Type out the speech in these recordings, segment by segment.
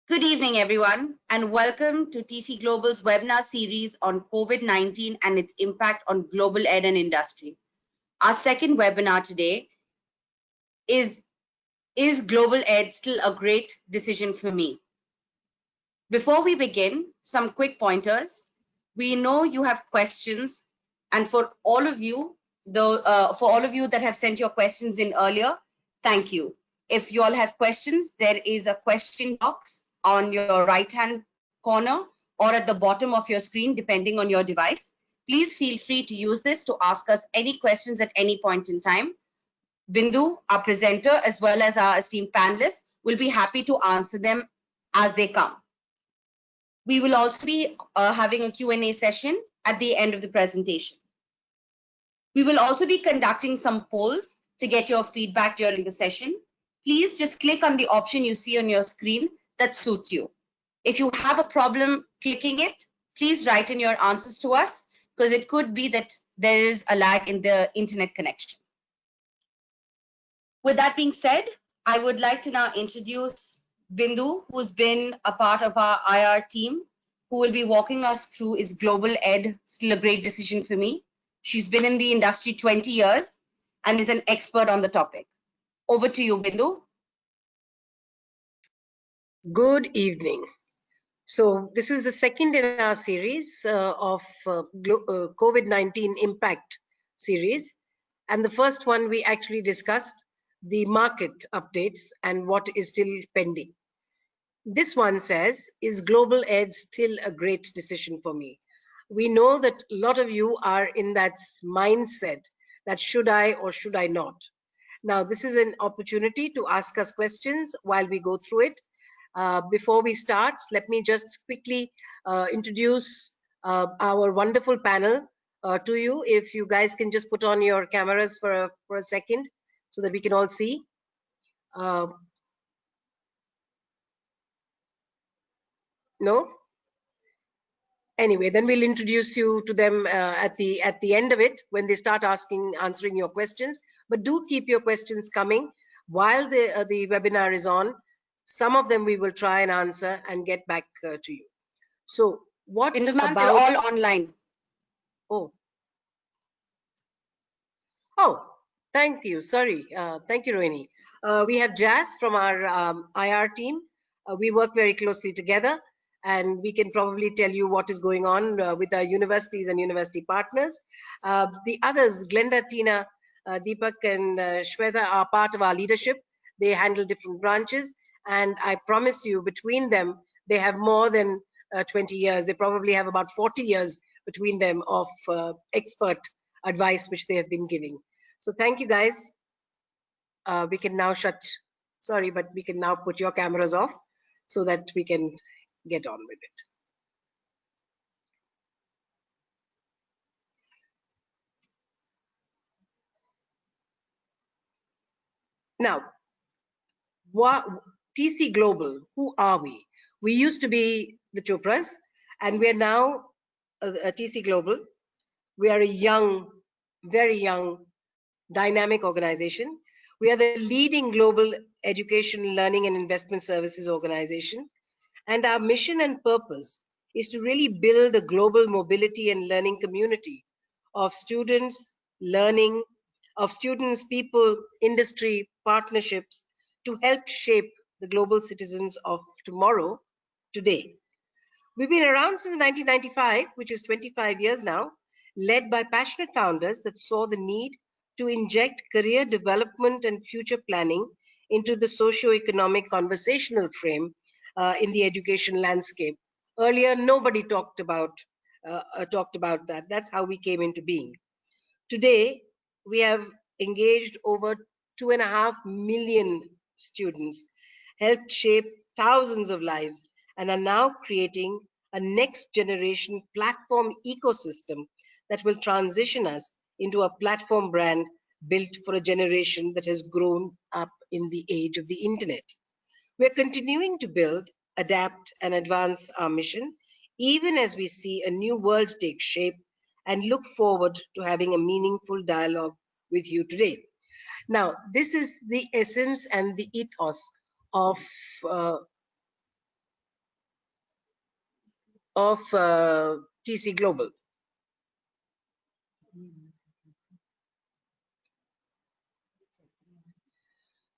Good evening, everyone, and welcome to TC Global's webinar series on COVID-19 and its impact on global ed and industry. Our second webinar today is Global Ed Still a Great Decision for Me? Before we begin, some quick pointers. We know you have questions, and for all of you, that have sent your questions in earlier, thank you. If you all have questions, there is a question box on your right-hand corner or at the bottom of your screen, depending on your device. Please feel free to use this to ask us any questions at any point in time. Bindu, our presenter, as well as our esteemed panelists, will be happy to answer them as they come. We will also be having a Q&A session at the end of the presentation. We will also be conducting some polls to get your feedback during the session. Please just click on the option you see on your screen that suits you. If you have a problem clicking it, please write in your answers to us, because it could be that there is a lag in the internet connection. With that being said, I would like to now introduce Bindu, who's been a part of our IR team, who will be walking us through Is Global Ed Still a Great Decision for Me? She's been in the industry 20 years and is an expert on the topic. Over to you, Bindu. Good evening. So this is the second in our series of COVID-19 impact series. And the first one, we actually discussed the market updates and what is still pending. This one says, is global ed still a great decision for me? We know that a lot of you are in that mindset that should I or should I not? Now, this is an opportunity to ask us questions while we go through it. Before we start, let me just quickly introduce our wonderful panel to you. If you guys can just put on your cameras for a second so that we can all see. No? Anyway, then we'll introduce you to them at the end of it when they start answering your questions. But do keep your questions coming while the webinar is on. Some of them we will try and answer and get back to you. So what about... They're all online. Oh, thank you. Sorry. Thank you, Rohini. We have Jazz from our IR team. We work very closely together, and we can probably tell you what is going on with our universities and university partners. The others, Glenda, Tina, Deepak, and Shweta, are part of our leadership. They handle different branches. And I promise you, between them, they have more than 20 years. They probably have about 40 years between them of expert advice which they have been giving. So thank you, guys. We can now sorry, but we can now put your cameras off so that we can get on with it. Now, TC Global, who are we? We used to be the Chopras, and we are now a TC Global. We are a young, very young, dynamic organization. We are the leading global education, learning, and investment services organization. And our mission and purpose is to really build a global mobility and learning community of students, people, industry, partnerships, to help shape the global citizens of tomorrow, today. We've been around since 1995, which is 25 years now, led by passionate founders that saw the need to inject career development and future planning into the socio-economic conversational frame in the education landscape. Earlier, nobody talked about that. That's how we came into being. Today, we have engaged over 2.5 million students, helped shape thousands of lives, and are now creating a next generation platform ecosystem that will transition us into a platform brand built for a generation that has grown up in the age of the internet. We're continuing to build, adapt, and advance our mission, even as we see a new world take shape, and look forward to having a meaningful dialogue with you today. Now, this is the essence and the ethos of of TC Global.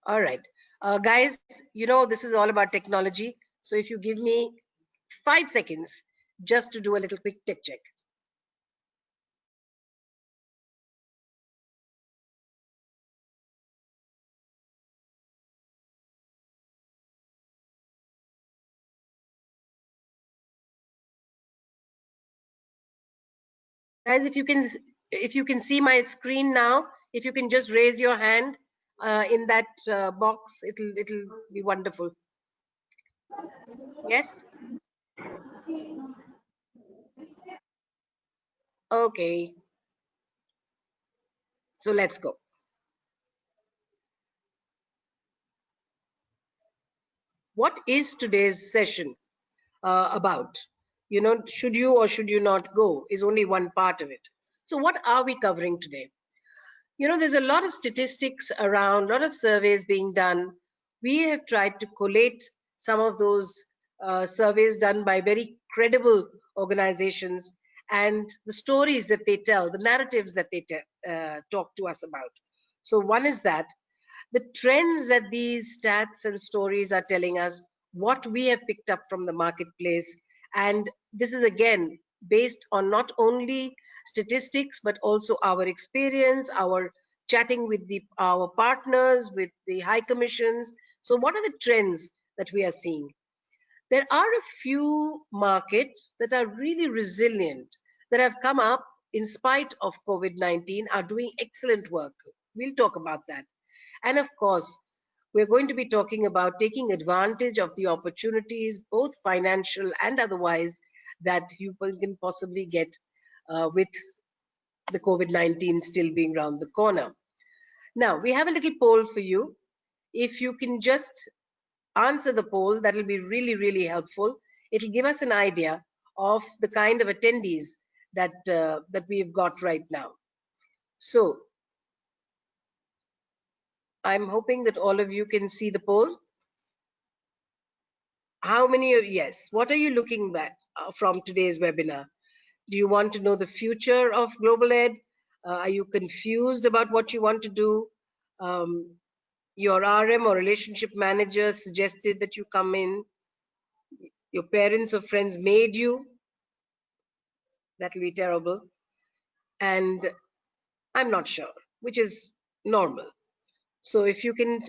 All right. Guys, you know, this is all about technology. So if you give me 5 seconds just to do a little quick tech check. Guys, if you can see my screen now, if you can just raise your hand in that box, it'll be wonderful. Yes? Okay. So let's go. What is today's session about? You know, should you or should you not go is only one part of it. So what are we covering today? You know, there's a lot of statistics around, a lot of surveys being done. We have tried to collate some of those surveys done by very credible organizations and the stories that they tell, the narratives that they talk to us about. So one is that the trends that these stats and stories are telling us, what we have picked up from the marketplace. And this is again based on not only statistics, but also our experience, our chatting with our partners, with the high commissions. So, what are the trends that we are seeing? There are a few markets that are really resilient, that have come up in spite of COVID-19, are doing excellent work. We'll talk about that. And of course, we're going to be talking about taking advantage of the opportunities, both financial and otherwise, that you can possibly get with the COVID-19 still being around the corner. Now, we have a little poll for you. If you can just answer the poll, that'll be really, really helpful. It'll give us an idea of the kind of attendees that we've got right now. So I'm hoping that all of you can see the poll. How many of, yes, what are you looking at from today's webinar? Do you want to know the future of global ed? Are you confused about what you want to do? Your RM or relationship manager suggested that you come in. Your parents or friends made you. That'll be terrible. And I'm not sure, which is normal. So if you can,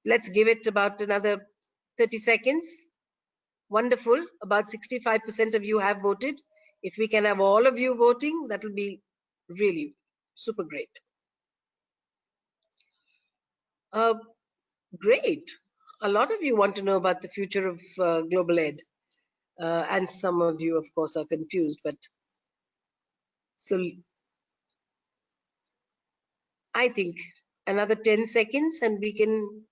let's give it about another 30 seconds. Wonderful. About 65% of you have voted. If we can have all of you voting, that will be really super great. Great. A lot of you want to know about the future of global ed. And some of you, of course, are confused. But so I think another 10 seconds and we can.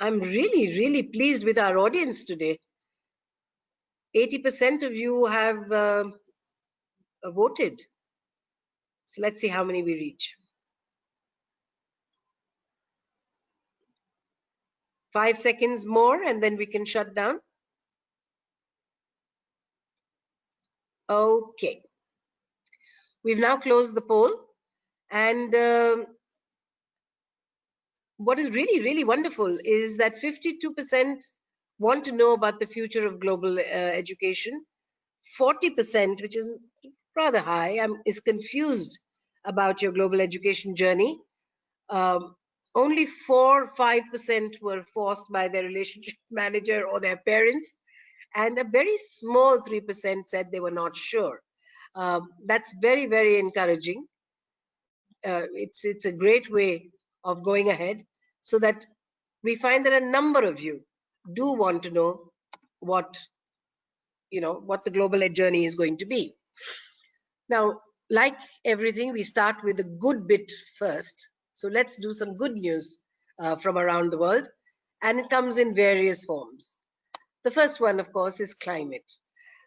I'm really, really pleased with our audience today. 80% of you have voted. So let's see how many we reach. 5 seconds more and then we can shut down. Okay. We've now closed the poll. And what is really, really wonderful is that 52% want to know about the future of global education. 40%, which is rather high, is confused about your global education journey. Only 4 or 5% were forced by their relationship manager or their parents, and a very small 3% said they were not sure. That's very, very encouraging. It's a great way of going ahead, so that we find that a number of you do want to know what what the global ed journey is going to be. Now, like everything, we start with the good bit first. So let's do some good news from around the world, and it comes in various forms. The first one, of course, is climate.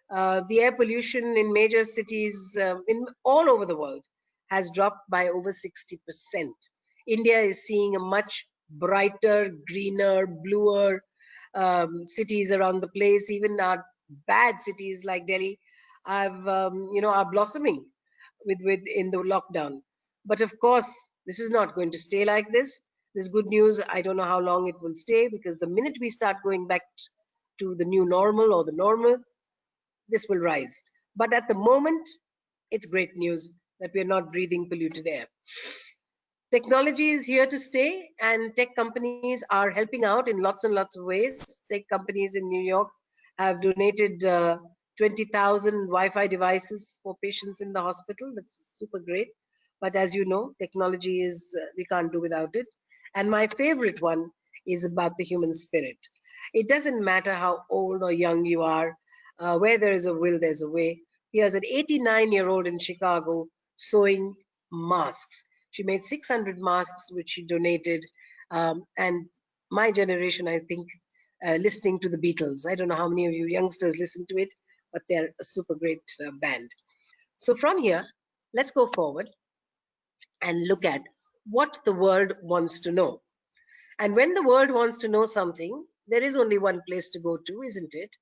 The air pollution in major cities in all over the world has dropped by over 60%. India is seeing a much brighter, greener, bluer cities around the place, even our bad cities like Delhi, are blossoming with in the lockdown. But of course, this is not going to stay like this. This good news. I don't know how long it will stay, because the minute we start going back to the new normal or the normal, this will rise. But at the moment, it's great news that we are not breathing polluted air. Technology is here to stay, and tech companies are helping out in lots and lots of ways. Tech companies in New York have donated 20,000 Wi-Fi devices for patients in the hospital. That's super great. But as you know, technology is, we can't do without it. And my favorite one is about the human spirit. It doesn't matter how old or young you are, where there is a will, there's a way. Here's an 89-year-old in Chicago sewing masks. She made 600 masks, which she donated. And my generation, I think, listening to the Beatles. I don't know how many of you youngsters listen to it, but they're a super great band. So from here, let's go forward and look at what the world wants to know. And when the world wants to know something, there is only one place to go to, isn't it?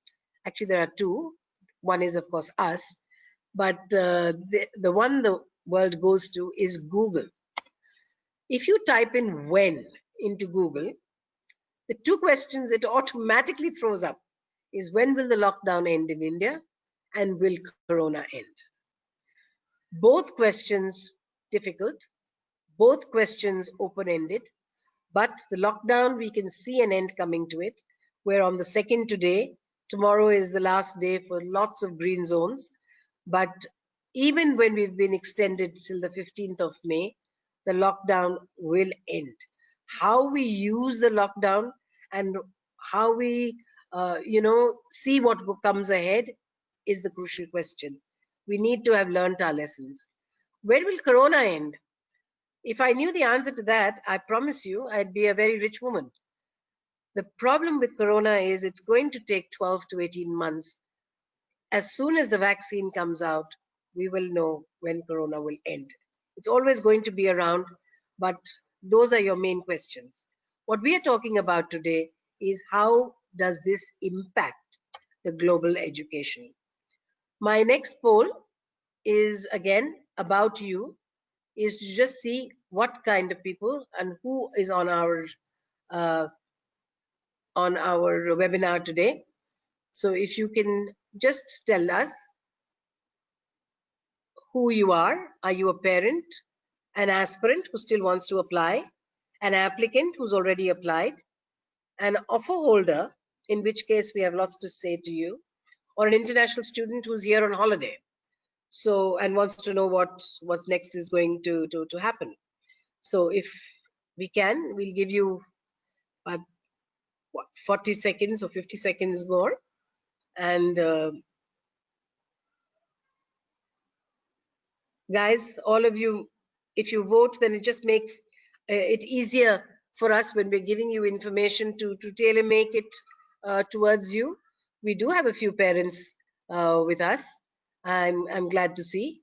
Actually, there are two. One is, of course, us. But the one the world goes to is Google. If you type in when into Google, the two questions it automatically throws up is, when will the lockdown end in India, and will Corona end? Both questions difficult, both questions open-ended, but the lockdown, we can see an end coming to it. We're on the 2nd today. Tomorrow is the last day for lots of green zones. But even when we've been extended till the 15th of May, the lockdown will end. How we use the lockdown and how we, see what comes ahead is the crucial question. We need to have learned our lessons. When will Corona end? If I knew the answer to that, I promise you I'd be a very rich woman. The problem with Corona is it's going to take 12 to 18 months. As soon as the vaccine comes out, we will know when Corona will end. It's always going to be around, but those are your main questions. What we are talking about today is, how does this impact the global education? My next poll is again about you, is to just see what kind of people and who is uh, on our webinar today. So if you can just tell us who you are. Are you a parent, an aspirant who still wants to apply, an applicant who's already applied, an offer holder, in which case we have lots to say to you, or an international student who's here on holiday, so, and wants to know what's next is going to happen. So if we can, we'll give you about 40 seconds or 50 seconds more. And guys, all of you, if you vote, then it just makes it easier for us when we're giving you information to tailor make it towards you. We do have a few parents with us. I'm glad to see.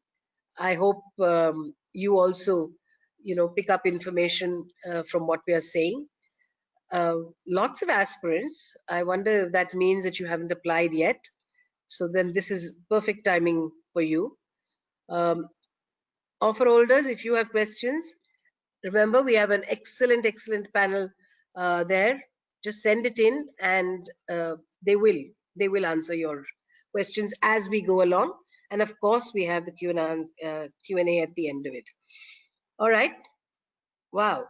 I hope you also, pick up information from what we are saying. Lots of aspirants. I wonder if that means that you haven't applied yet. So then this is perfect timing for you. Offer holders, if you have questions, remember we have an excellent panel there. Just send it in, and they will answer your questions as we go along. And of course, we have the Q&A at the end of it. All right. Wow.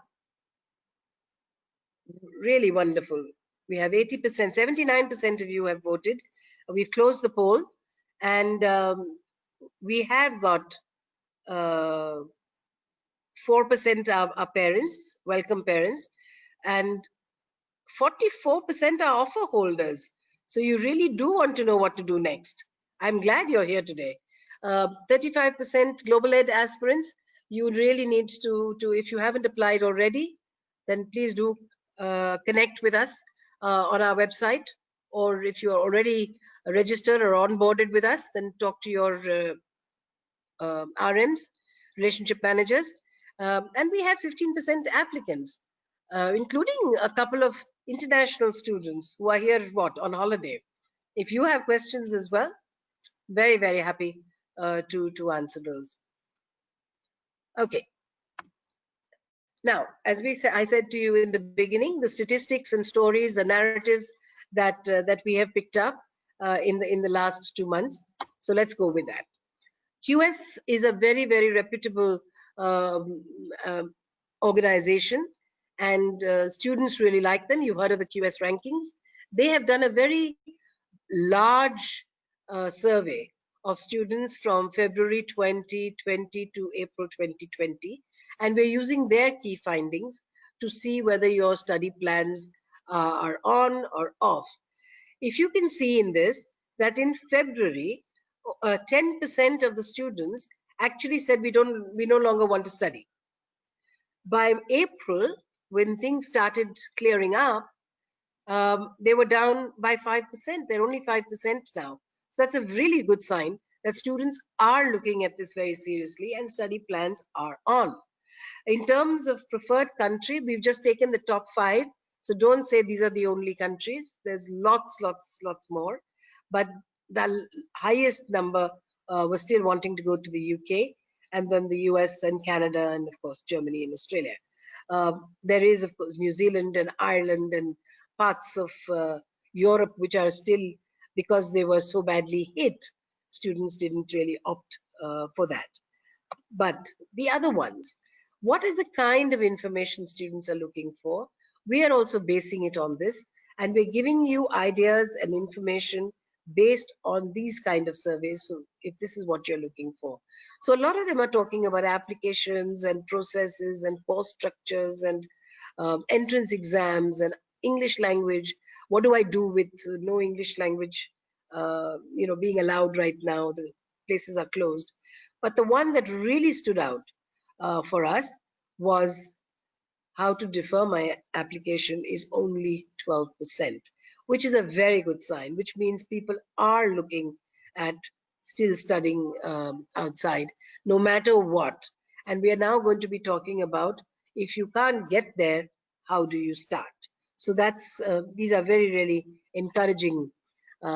Really wonderful. We have 80%, 79% of you have voted. We've closed the poll, and we have got 4% are parents, welcome parents, and 44% are offer holders. So you really do want to know what to do next. I'm glad you're here today. 35% global ed aspirants. You really need to, if you haven't applied already, then please do connect with us on our website. Or if you are already registered or onboarded with us, then talk to your RMs, relationship managers. And we have 15% applicants. including a couple of international students who are here on holiday. If you have questions as well, very, very happy to answer those. Okay. Now, as I said to you in the beginning, the statistics and stories, the narratives that we have picked up in the last 2 months. So let's go with that. QS is a very, very reputable um, um, organization, and students really like them. You've heard of the QS rankings. They have done a very large survey of students from February 2020 to April 2020, and we're using their key findings to see whether your study plans are on or off. If you can see in this that in February, 10% of the students actually said we no longer want to study. By April, when things started clearing up, they were down by 5%. They're only 5% now. So that's a really good sign that students are looking at this very seriously and study plans are on. In terms of preferred country, we've just taken the top 5. So don't say these are the only countries. There's lots more. But the highest number was still wanting to go to the UK, and then the US and Canada, and of course Germany and Australia. There is, of course, New Zealand and Ireland and parts of Europe which are still, because they were so badly hit, students didn't really opt for that. But the other ones, what is the kind of information students are looking for? We are also basing it on this, and we're giving you ideas and information based on these kind of surveys. So if this is what you're looking for. So a lot of them are talking about applications and processes and course structures and entrance exams and English language. What do I do with no English language, being allowed right now? The places are closed. But the one that really stood out for us was how to defer my application is only 12%, which is a very good sign, which means people are looking at still studying outside, no matter what. And we are now going to be talking about, if you can't get there, how do you start? So these are very, really encouraging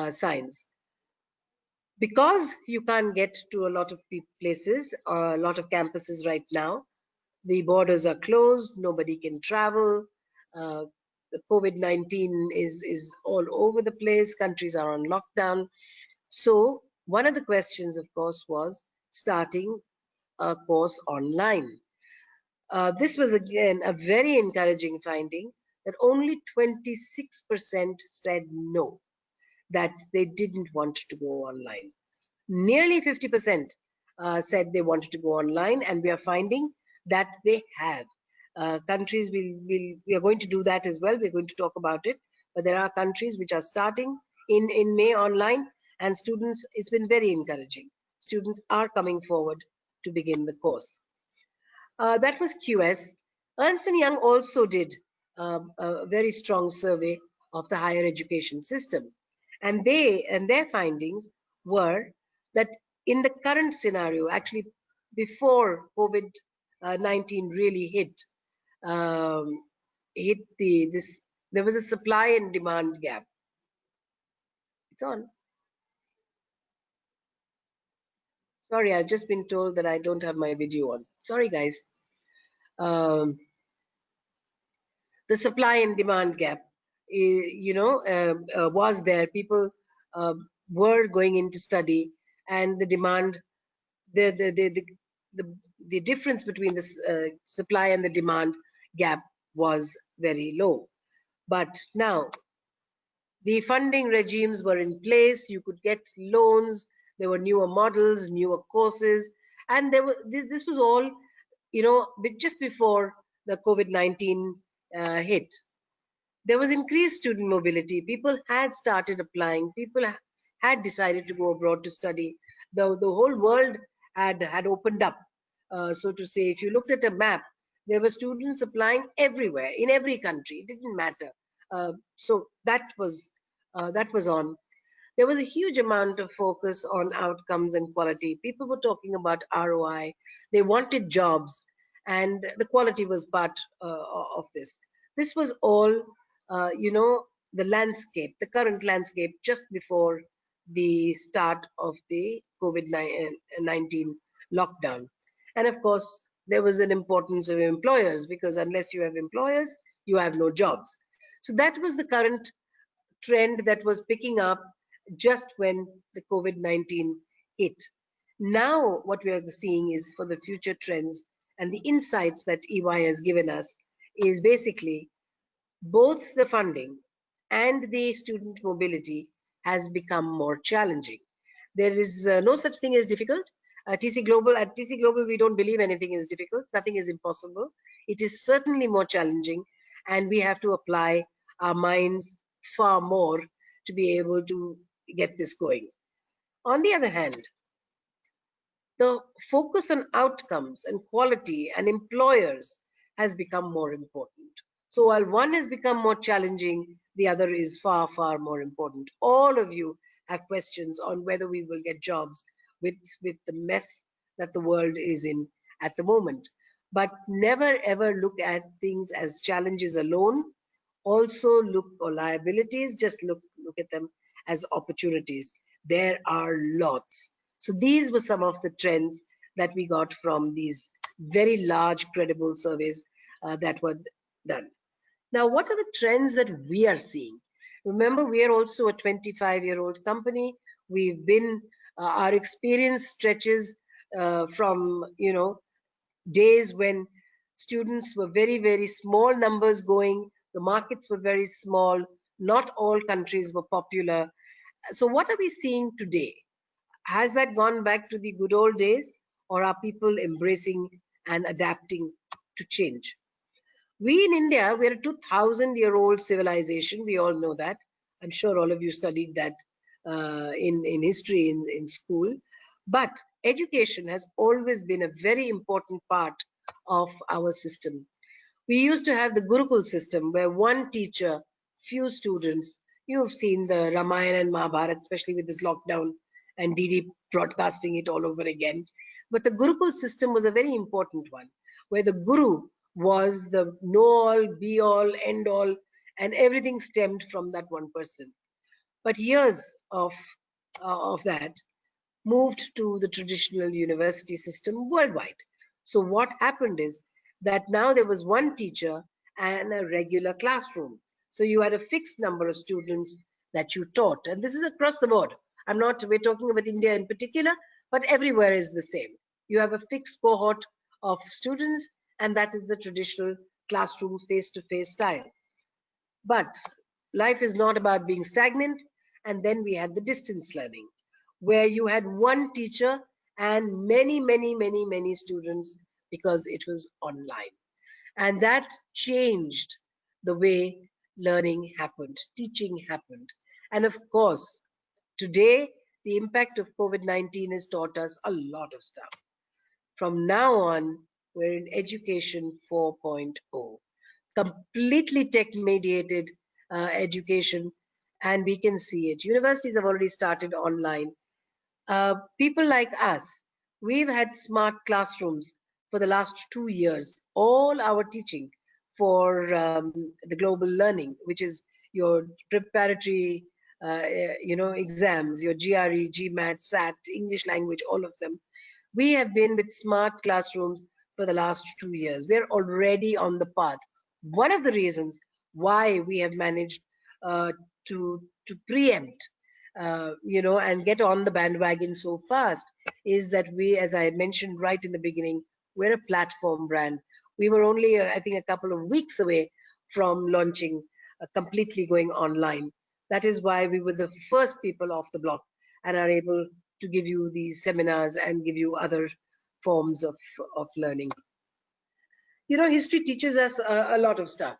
signs. Because you can't get to a lot of places, a lot of campuses right now, the borders are closed, nobody can travel, the COVID-19 is all over the place, countries are on lockdown. So one of the questions, of course, was starting a course online. This was again a very encouraging finding that only 26% said no, that they didn't want to go online. Nearly 50% said they wanted to go online, and we are finding that they have. Countries we are going to do that as well. We're going to talk about it. But there are countries which are starting in May online, and students, it's been very encouraging. Students are coming forward to begin the course. That was QS. Ernst & Young also did a very strong survey of the higher education system. And their findings were that in the current scenario, actually before COVID-19 really um, hit there was a supply and demand gap. It's on. Sorry, I've just been told that I don't have my video on. Sorry, guys. Um, the supply and demand gap, was there. People were going in to study, and the demand, the difference between the supply and the demand gap was very low. But now the funding regimes were in place. You could get loans. There were newer models, newer courses, and this was all, just before the COVID-19 hit. There was increased student mobility. People had started applying. People had decided to go abroad to study. The whole world had opened up, so to say. If you looked at a map, there were students applying everywhere, in every country. It didn't matter. So that was on. There was a huge amount of focus on outcomes and quality. People were talking about ROI. They wanted jobs, and the quality was part of this. This was all, the landscape, the current landscape just before the start of the COVID-19 lockdown. And of course, there was an importance of employers, because unless you have employers, you have no jobs. So that was the current trend that was picking up just when the COVID-19 hit. Now, what we are seeing is for the future trends, and the insights that EY has given us is basically both the funding and the student mobility has become more challenging. There is no such thing as difficult. At TC Global, we don't believe anything is difficult. Nothing is impossible. It is certainly more challenging, and we have to apply our minds far more to be able to get this going. On the other hand, the focus on outcomes and quality and employers has become more important. So while one has become more challenging, the other is far, far more important. All of you have questions on whether we will get jobs with the mess that the world is in at the moment. But never ever look at things as challenges alone. Also look for liabilities, just look at them as opportunities. There are lots. So these were some of the trends that we got from these very large credible surveys that were done. Now, what are the trends that we are seeing? Remember, we are also a 25-year-old company. We've been, our experience stretches from, days when students were very, very small numbers going, the markets were very small, not all countries were popular. So, what are we seeing today? Has that gone back to the good old days, or are people embracing and adapting to change? We in India, we're a 2000-year-old civilization. We all know that. I'm sure all of you studied that in history in school. But education has always been a very important part of our system. We used to have the Gurukul system where one teacher, few students. You've seen the Ramayana and Mahabharata, especially with this lockdown and DD broadcasting it all over again. But the Gurukul system was a very important one, where the Guru was the know all, be all, end all, and everything stemmed from that one person. But years of that moved to the traditional university system worldwide. So what happened is that now there was one teacher and a regular classroom. So you had a fixed number of students that you taught. And this is across the board. We're talking about India in particular, but everywhere is the same. You have a fixed cohort of students, and that is the traditional classroom face-to-face style. But life is not about being stagnant. And then we had the distance learning, where you had one teacher and many, many, many, many students, because it was online. And that changed the way learning happened, teaching happened. And of course, today, the impact of COVID-19 has taught us a lot of stuff. From now on, we're in Education 4.0, completely tech mediated education, and we can see it. Universities have already started online. People like us, we've had smart classrooms for the last 2 years. All our teaching for the global learning, which is your preparatory, exams, your GRE, GMAT, SAT, English language, all of them. We have been with smart classrooms for the last 2 years. We're already on the path. One of the reasons why we have managed to preempt and get on the bandwagon so fast is that we, as I mentioned right in the beginning, we're a platform brand. We were only, I think, a couple of weeks away from launching, completely going online. That is why we were the first people off the block and are able to give you these seminars and give you other forms of learning. History teaches us a lot of stuff.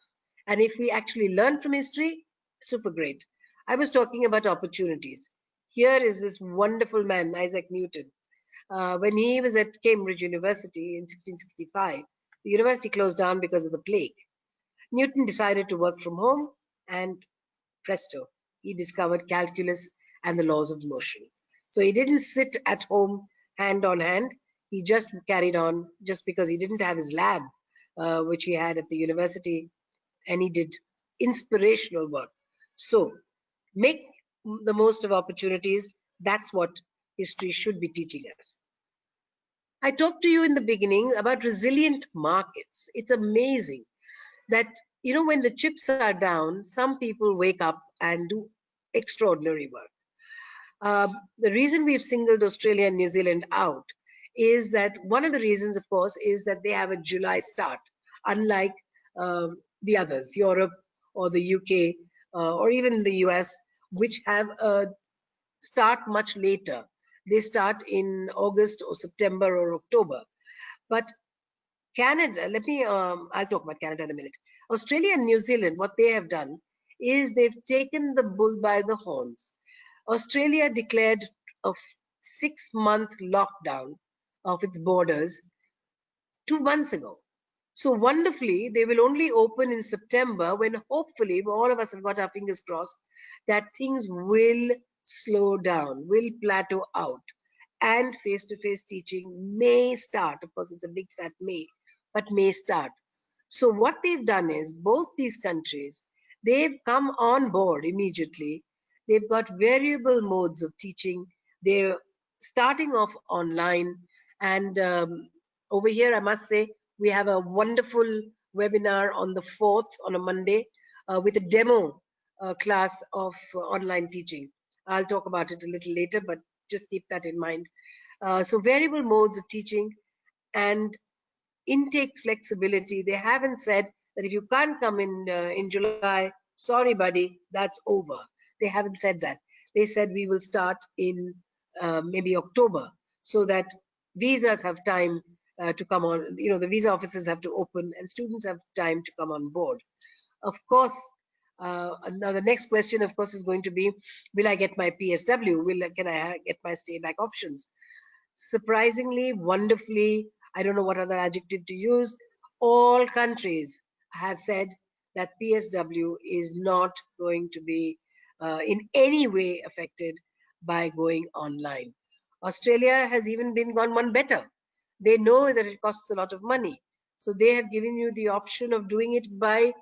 And if we actually learn from history, super great. I was talking about opportunities. Here is this wonderful man, Isaac Newton. When he was at Cambridge University in 1665, the university closed down because of the plague. Newton decided to work from home, and presto, he discovered calculus and the laws of motion. So he didn't sit at home hand on hand. He just carried on, just because he didn't have his lab, which he had at the university. and he did inspirational work. So make the most of opportunities. That's what history should be teaching us. I talked to you in the beginning about resilient markets. It's amazing that, when the chips are down, some people wake up and do extraordinary work. The reason we've singled Australia and New Zealand out is that one of the reasons, of course, is that they have a July start, unlike the others, Europe or the UK or even the US, which have a start much later. They start in August or September or October. But Canada, I'll talk about Canada in a minute. Australia and New Zealand, what they have done is they've taken the bull by the horns. Australia declared a 6-month lockdown of its borders 2 months ago. So wonderfully, they will only open in September when hopefully all of us have got our fingers crossed that things will slow down, will plateau out, and face-to-face teaching may start. Of course, it's a big fat may, but may start. So what they've done is both these countries, they've come on board immediately. They've got variable modes of teaching. They're starting off online. And over here, I must say, we have a wonderful webinar on the 4th, on a Monday, with a demo class of online teaching. I'll talk about it a little later, but just keep that in mind. So variable modes of teaching and intake flexibility. They haven't said that if you can't come in July, sorry, buddy, that's over. They haven't said that. They said we will start in maybe October, so that visas have time to come on. The visa offices have to open, and students have time to come on board. Of course, now the next question, of course, is going to be: will I get my PSW? Can I get my stay back options? Surprisingly, wonderfully, I don't know what other adjective to use, all countries have said that PSW is not going to be in any way affected by going online. Australia has even been gone one better. They know that it costs a lot of money. So they have given you the option of doing it by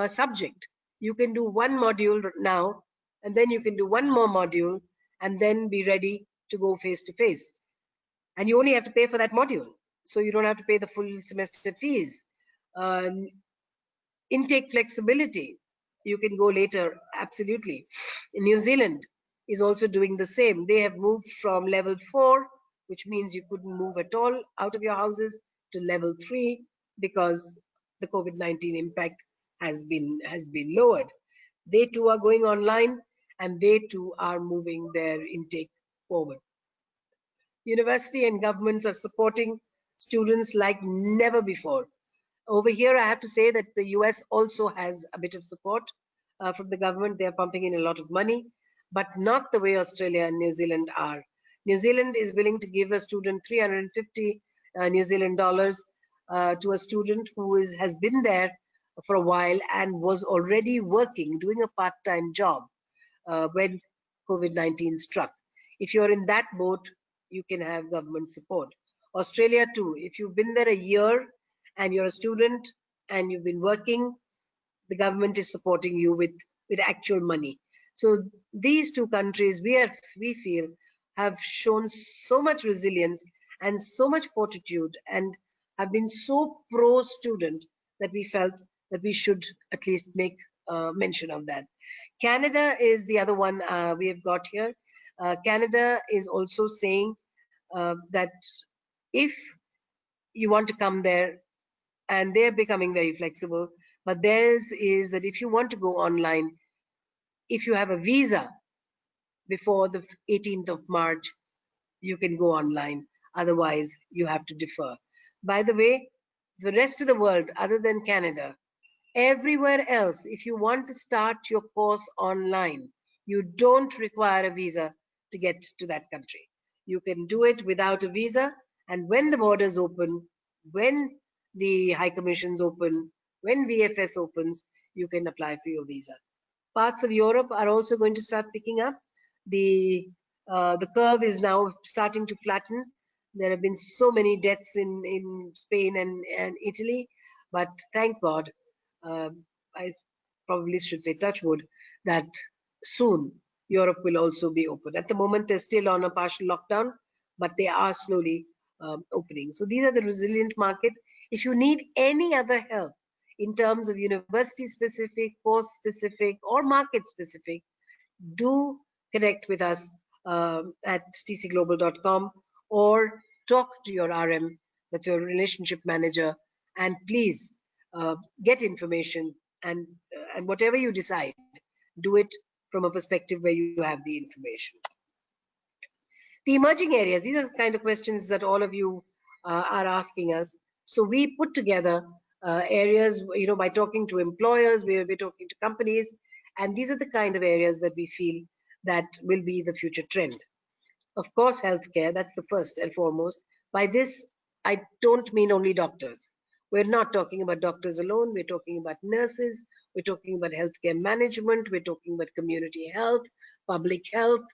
subject. You can do one module now, and then you can do one more module, and then be ready to go face to face. And you only have to pay for that module, so you don't have to pay the full semester fees. Intake flexibility, you can go later, absolutely. New Zealand is also doing the same. They have moved from level 4, which means you couldn't move at all out of your houses, to level 3 because the COVID-19 impact has been lowered. They too are going online, and they too are moving their intake forward. University and governments are supporting students like never before. Over here, I have to say that the US also has a bit of support from the government. They're pumping in a lot of money, but not the way Australia and New Zealand are. New Zealand is willing to give a student 350 New Zealand dollars to a student who has been there for a while and was already working, doing a part-time job when COVID-19 struck. If you're in that boat, you can have government support. Australia too, if you've been there a year and you're a student and you've been working, the government is supporting you with actual money. So these two countries, we feel, have shown so much resilience and so much fortitude, and have been so pro-student, that we felt that we should at least make mention of that. Canada is the other one we have got here. Canada is also saying that if you want to come there, and they're becoming very flexible, but theirs is that if you want to go online, if you have a visa before the 18th of March, you can go online. Otherwise, you have to defer. By the way, the rest of the world, other than Canada, everywhere else, if you want to start your course online, you don't require a visa to get to that country. You can do it without a visa, and when the borders open, when the High Commissions open, when VFS opens, you can apply for your visa. Parts of Europe are also going to start picking up. The curve is now starting to flatten. There have been so many deaths in Spain and Italy, but thank God, I probably should say touch wood, that soon Europe will also be open. At the moment, they're still on a partial lockdown, but they are slowly opening. So these are the resilient markets. If you need any other help in terms of university specific, course specific, or market specific, do connect with us at tcglobal.com or talk to your RM, that's your relationship manager, and please get information, and whatever you decide, do it from a perspective where you have the information. The emerging areas, these are the kind of questions that all of you are asking us. So we put together areas, by talking to employers, we're talking to companies, and these are the kind of areas that we feel that will be the future trend. Of course, healthcare, that's the first and foremost. By this, I don't mean only doctors. We're not talking about doctors alone. We're talking about nurses. We're talking about healthcare management. We're talking about community health, public health,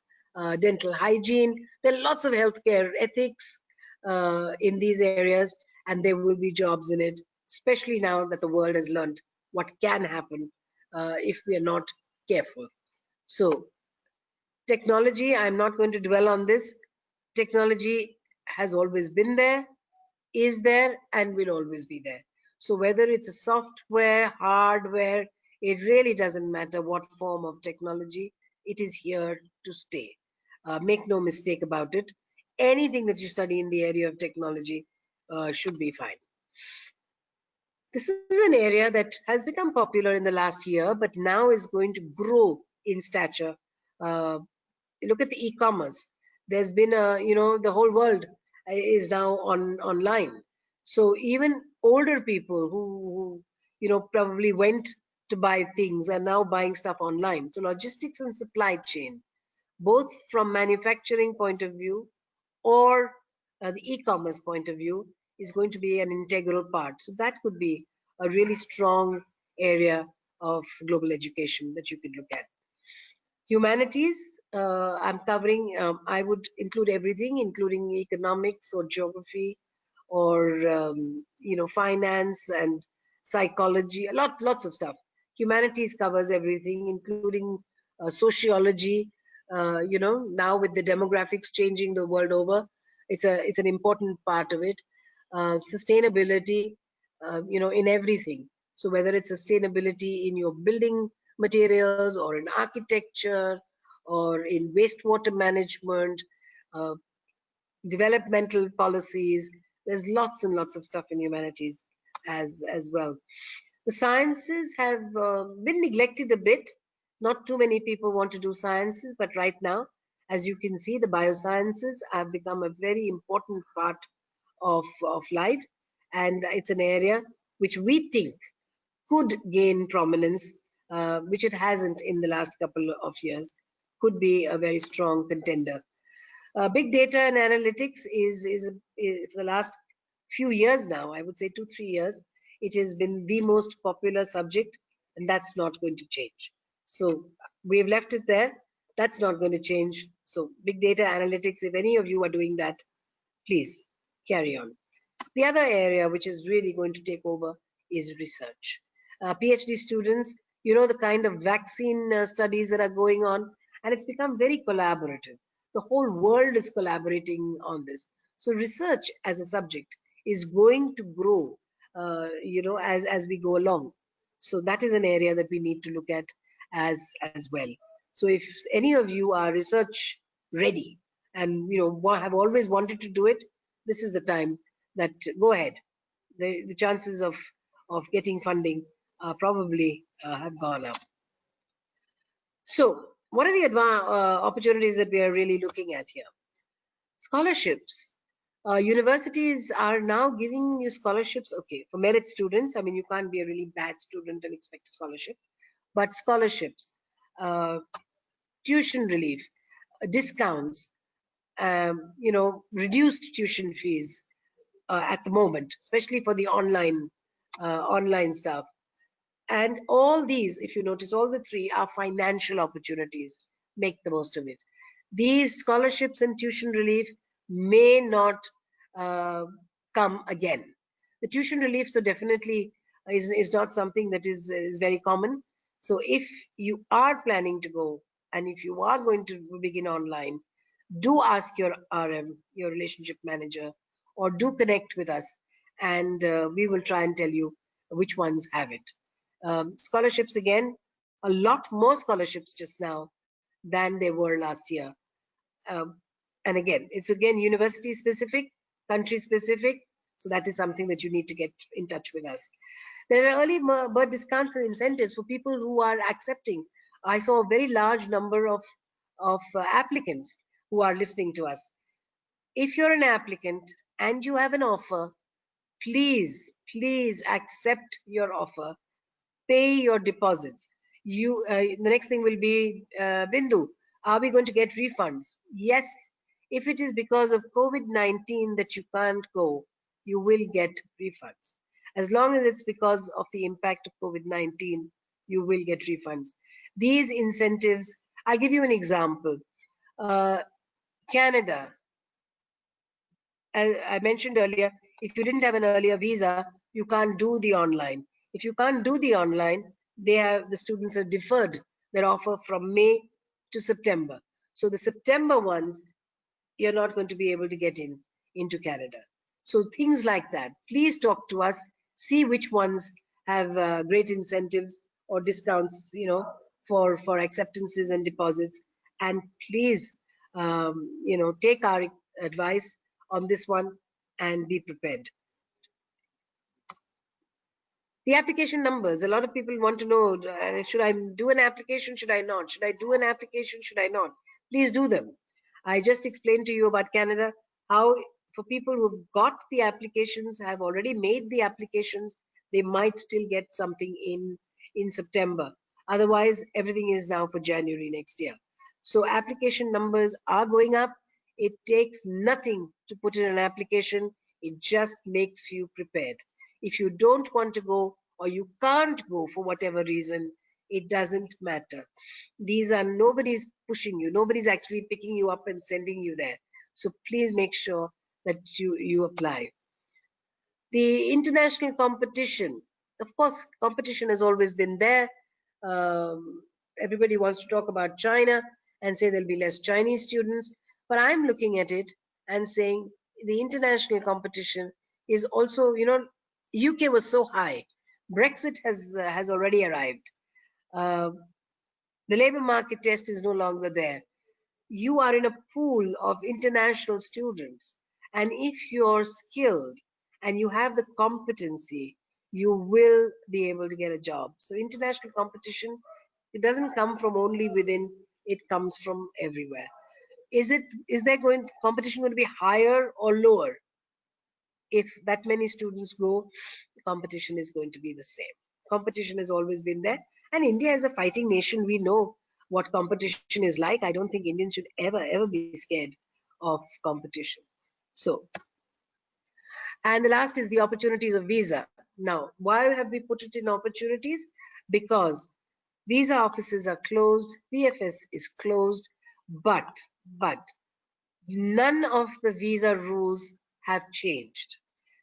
dental hygiene. There are lots of healthcare ethics in these areas, and there will be jobs in it, especially now that the world has learned what can happen if we are not careful. So technology, I'm not going to dwell on this. Technology has always been there, is there, and will always be there. So whether it's a software, hardware, it really doesn't matter what form of technology, it is here to stay. Make no mistake about it. Anything that you study in the area of technology should be fine. This is an area that has become popular in the last year, but now is going to grow in stature. Look at the e-commerce. There's been the whole world is now online. So even older people who probably went to buy things are now buying stuff online. So logistics and supply chain, both from manufacturing point of view or the e-commerce point of view, is going to be an integral part. So that could be a really strong area of global education that you could look at. Humanities, I'm covering, I would include everything, including economics or geography or, finance and psychology, lots of stuff. Humanities covers everything, including sociology. Now with the demographics changing the world over, it's an important part of it. Sustainability, in everything. So whether it's sustainability in your building materials or in architecture or in wastewater management, uh, developmental policies, there's lots and lots of stuff in humanities as well. The sciences have been neglected a bit. Not too many people want to do sciences, but right now, as you can see, the biosciences have become a very important part of life, and it's an area which we think could gain prominence, which it hasn't in the last couple of years, could be a very strong contender. Big data and analytics is for the last few years now, I would say 2-3 years, it has been the most popular subject, and that's not going to change. So we've left it there. That's not going to change. So big data analytics, if any of you are doing that, please carry on. The other area which is really going to take over is research. PhD students, the kind of vaccine studies that are going on, and it's become very collaborative. The whole world is collaborating on this. So research as a subject is going to grow, as we go along. So that is an area that we need to look at as well. So if any of you are research ready and have always wanted to do it, this is the time that go ahead. The chances of getting funding probably have gone up. So what are the opportunities that we are really looking at here? Scholarships. Universities are now giving you scholarships, okay, for merit students. I mean, you can't be a really bad student and expect a scholarship, but scholarships, tuition relief, discounts, reduced tuition fees at the moment, especially for the online stuff. And all these, if you notice, all the three are financial opportunities. Make the most of it. These scholarships and tuition relief may not come again. The tuition relief, so definitely is not something that is very common. So if you are planning to go, and if you are going to begin online, do ask your RM, your relationship manager, or do connect with us, and we will try and tell you which ones have it. Scholarships, again, a lot more scholarships just now than they were last year. Um, and again, it's again university specific, country specific. So that is something that you need to get in touch with us. There are early bird discounts and incentives for people who are accepting. I saw a very large number of applicants who are listening to us. If you're an applicant and you have an offer, please accept your offer, pay your deposits. The next thing will be, Bindu, are we going to get refunds? Yes. If it is because of COVID-19 that you can't go, you will get refunds. As long as it's because of the impact of COVID-19, you will get refunds. These incentives, I'll give you an example. uh, Canada, as I mentioned earlier, if you didn't have an earlier visa, you can't do the online. If you can't do the online, the students have deferred their offer from May to September. So the September ones, you're not going to be able to get into Canada. So things like that. Please talk to us, see which ones have great incentives or discounts, for acceptances and deposits, and please, take our advice on this one and be prepared. The application numbers. A lot of people want to know, should I do an application? Should I not? Should I do an application? Should I not? Please do them. I just explained to you about Canada, how for people who've got the applications, have already made the applications, they might still get something in September. Otherwise, everything is now for January next year. So application numbers are going up. It takes nothing to put in an application. It just makes you prepared. If you don't want to go, or you can't go for whatever reason, it doesn't matter. These are, nobody's pushing you, nobody's actually picking you up and sending you there. So please make sure that you apply. The international competition, of course, competition has always been there. Everybody wants to talk about China and say there'll be less Chinese students, but I'm looking at it and saying the international competition is also, UK was so high. Brexit has already arrived. Uh, the labor market test is no longer there. You are in a pool of international students, and if you're skilled and you have the competency, you will be able to get a job. So international competition, it doesn't come from only within, it comes from everywhere. Is there competition going to be higher or lower? If that many students go, the competition is going to be the same. Competition has always been there, and India is a fighting nation. We know what competition is like. I don't think Indians should ever be scared of competition. So, and the last is the opportunities of visa. Now, why have we put it in opportunities? Because visa offices are closed, VFS is closed, but none of the visa rules have changed.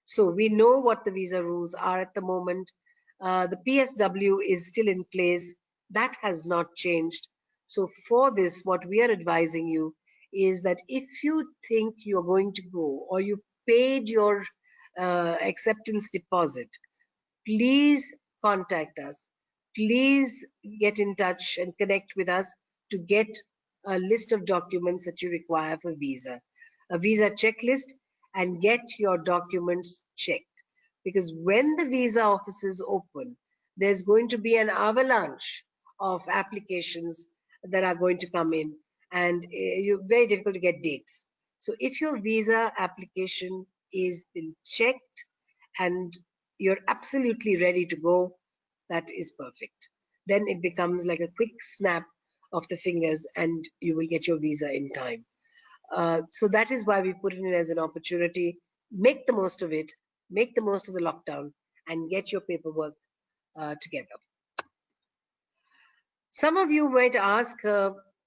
So we know what the visa rules are at the moment. The PSW is still in place. That has not changed. So for this, what we are advising you is that if you think you're going to go, or you've paid your acceptance deposit, please contact us. Please get in touch and connect with us to get a list of documents that you require for visa, a visa checklist, and get your documents checked. Because when the visa offices open, there's going to be an avalanche of applications that are going to come in, and you're very difficult to get dates. So if your visa application is been checked and you're absolutely ready to go, that is perfect. Then it becomes like a quick snap of the fingers and you will get your visa in time. So that is why we put it in as an opportunity. Make the most of it, make the most of the lockdown, and get your paperwork together. Some of you might ask,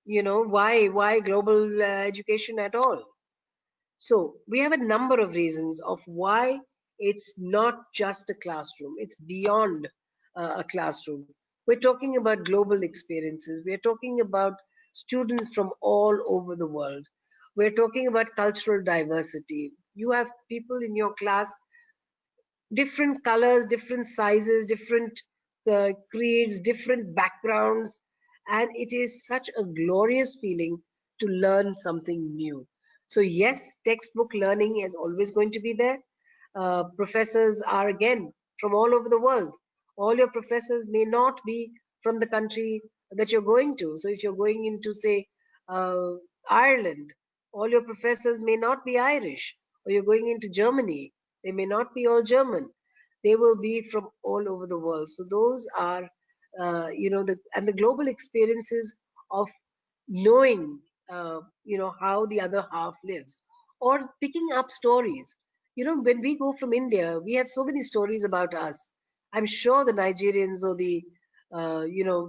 why global education at all? So we have a number of reasons of why It's not just a classroom, it's beyond a classroom. We're talking about global experiences. We're talking about students from all over the world. We're talking about cultural diversity. You have people in your class, different colors, different sizes, different creeds, different backgrounds. And it is such a glorious feeling to learn something new. So, yes, textbook learning is always going to be there. Professors are again from all over the world. All your professors may not be from the country that you're going to. So, if you're going into, say, uh, Ireland, all your professors may not be Irish, or you're going into Germany, they may not be all German. They will be from all over the world. So those are, the global experiences of knowing, how the other half lives, or picking up stories. When we go from India, we have so many stories about us. I'm sure the Nigerians or the,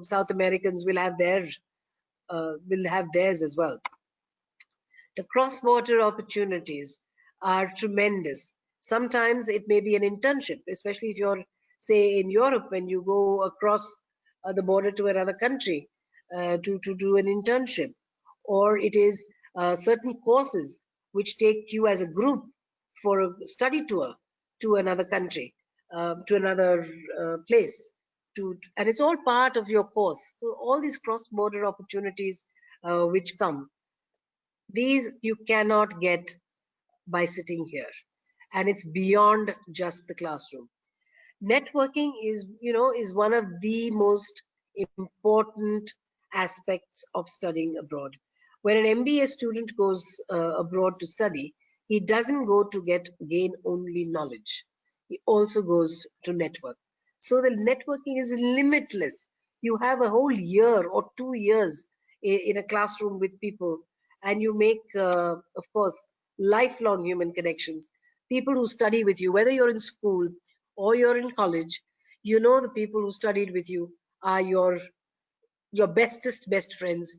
South Americans will have theirs as well. The cross-border opportunities are tremendous. Sometimes it may be an internship, especially if you're, say, in Europe, when you go across the border to another country to do an internship. Or it is certain courses which take you as a group for a study tour to another country, to another place. And it's all part of your course. So all these cross-border opportunities which come, these you cannot get by sitting here. And it's beyond just the classroom. Networking is one of the most important aspects of studying abroad. When an MBA student goes abroad to study, he doesn't go to gain only knowledge. He also goes to network. So the networking is limitless. You have a whole year or 2 years in a classroom with people, and you make, of course, lifelong human connections. People who study with you, whether you're in school or you're in college, the people who studied with you are your bestest best friends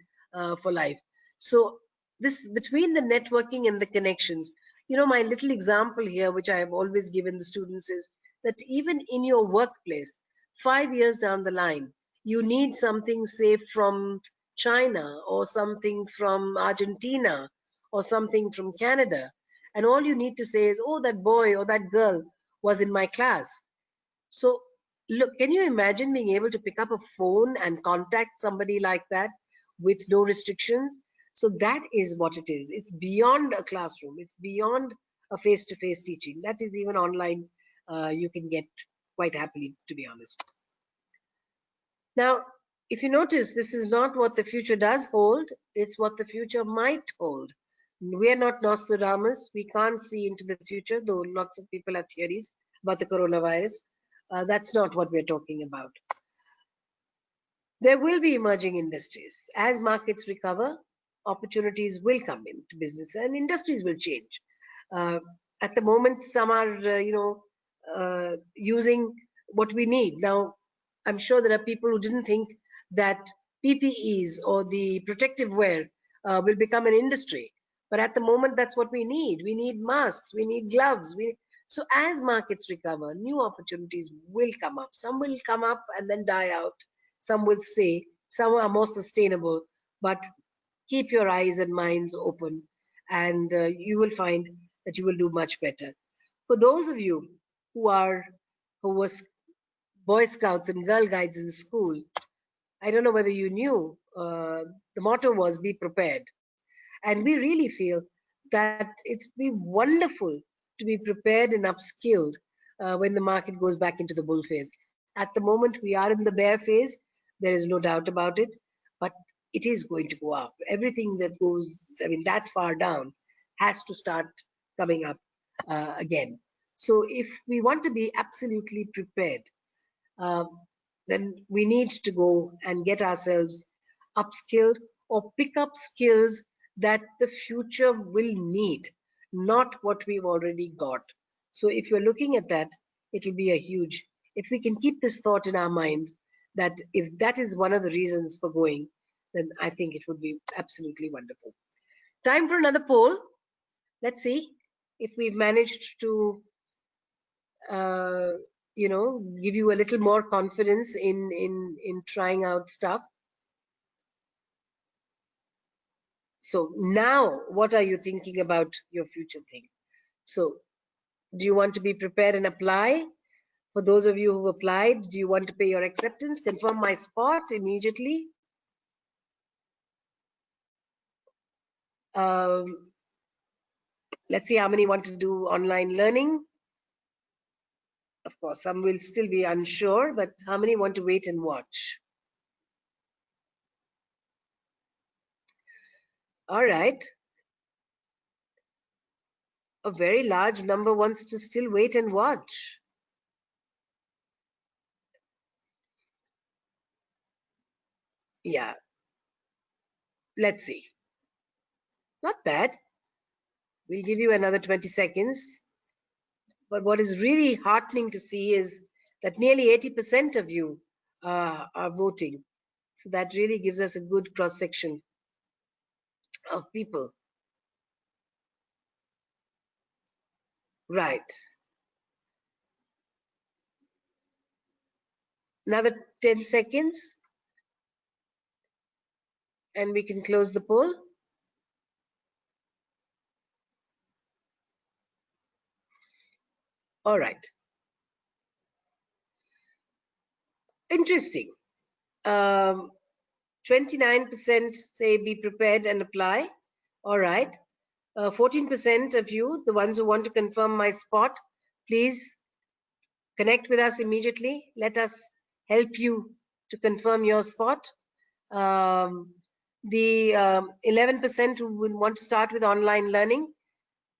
for life. So this, between the networking and the connections, my little example here, which I have always given the students, is that even in your workplace, 5 years down the line, you need something, say, from China, or something from Argentina, or something from Canada, and all you need to say is, oh, that boy or that girl was in my class. So, look, can you imagine being able to pick up a phone and contact somebody like that with no restrictions? So, that is what it is. It's beyond a classroom, it's beyond a face to face teaching. That is even online, you can get quite happily, to be honest. Now, if you notice, this is not what the future does hold, it's what the future might hold. We are not Nostradamus. We can't see into the future, though lots of people have theories about the coronavirus. That's not what we're talking about. There will be emerging industries. As markets recover, opportunities will come into business and industries will change. Uh, at the moment, some are, using what we need. Now, I'm sure there are people who didn't think that PPEs, or the protective wear, will become an industry. But at the moment, that's what we need. We need masks, we need gloves. So as markets recover, new opportunities will come up. Some will come up and then die out. Some will say, some are more sustainable, but keep your eyes and minds open, and you will find that you will do much better. For those of you who was Boy Scouts and Girl Guides in school, I don't know whether you knew, the motto was "Be prepared," and we really feel that it's be wonderful to be prepared and upskilled when the market goes back into the bull phase. At the moment, we are in the bear phase. There is no doubt about it, but it is going to go up. Everything that goes, I mean, that far down has to start coming up again. So if we want to be absolutely prepared, uh, then we need to go and get ourselves upskilled, or pick up skills that the future will need, not what we've already got. So if you're looking at that, it will be a huge, if we can keep this thought in our minds, that if that is one of the reasons for going, then I think it would be absolutely wonderful. Time for another poll. Let's see if we've managed to give you a little more confidence in trying out stuff. So now, what are you thinking about your future thing? So, do you want to be prepared and apply? For those of you who've applied, do you want to pay your acceptance? Confirm my spot immediately. Um, let's see how many want to do online learning. Of course, some will still be unsure, but how many want to wait and watch? All right. A very large number wants to still wait and watch. Yeah, let's see. Not bad. We'll give you another 20 seconds. But what is really heartening to see is that nearly 80% of you are voting. So that really gives us a good cross section of people. Right. Another 10 seconds and we can close the poll. All right. Interesting. 29% say be prepared and apply. All right. 14% of you, the ones who want to confirm my spot, please connect with us immediately. Let us help you to confirm your spot. The 11% who would want to start with online learning,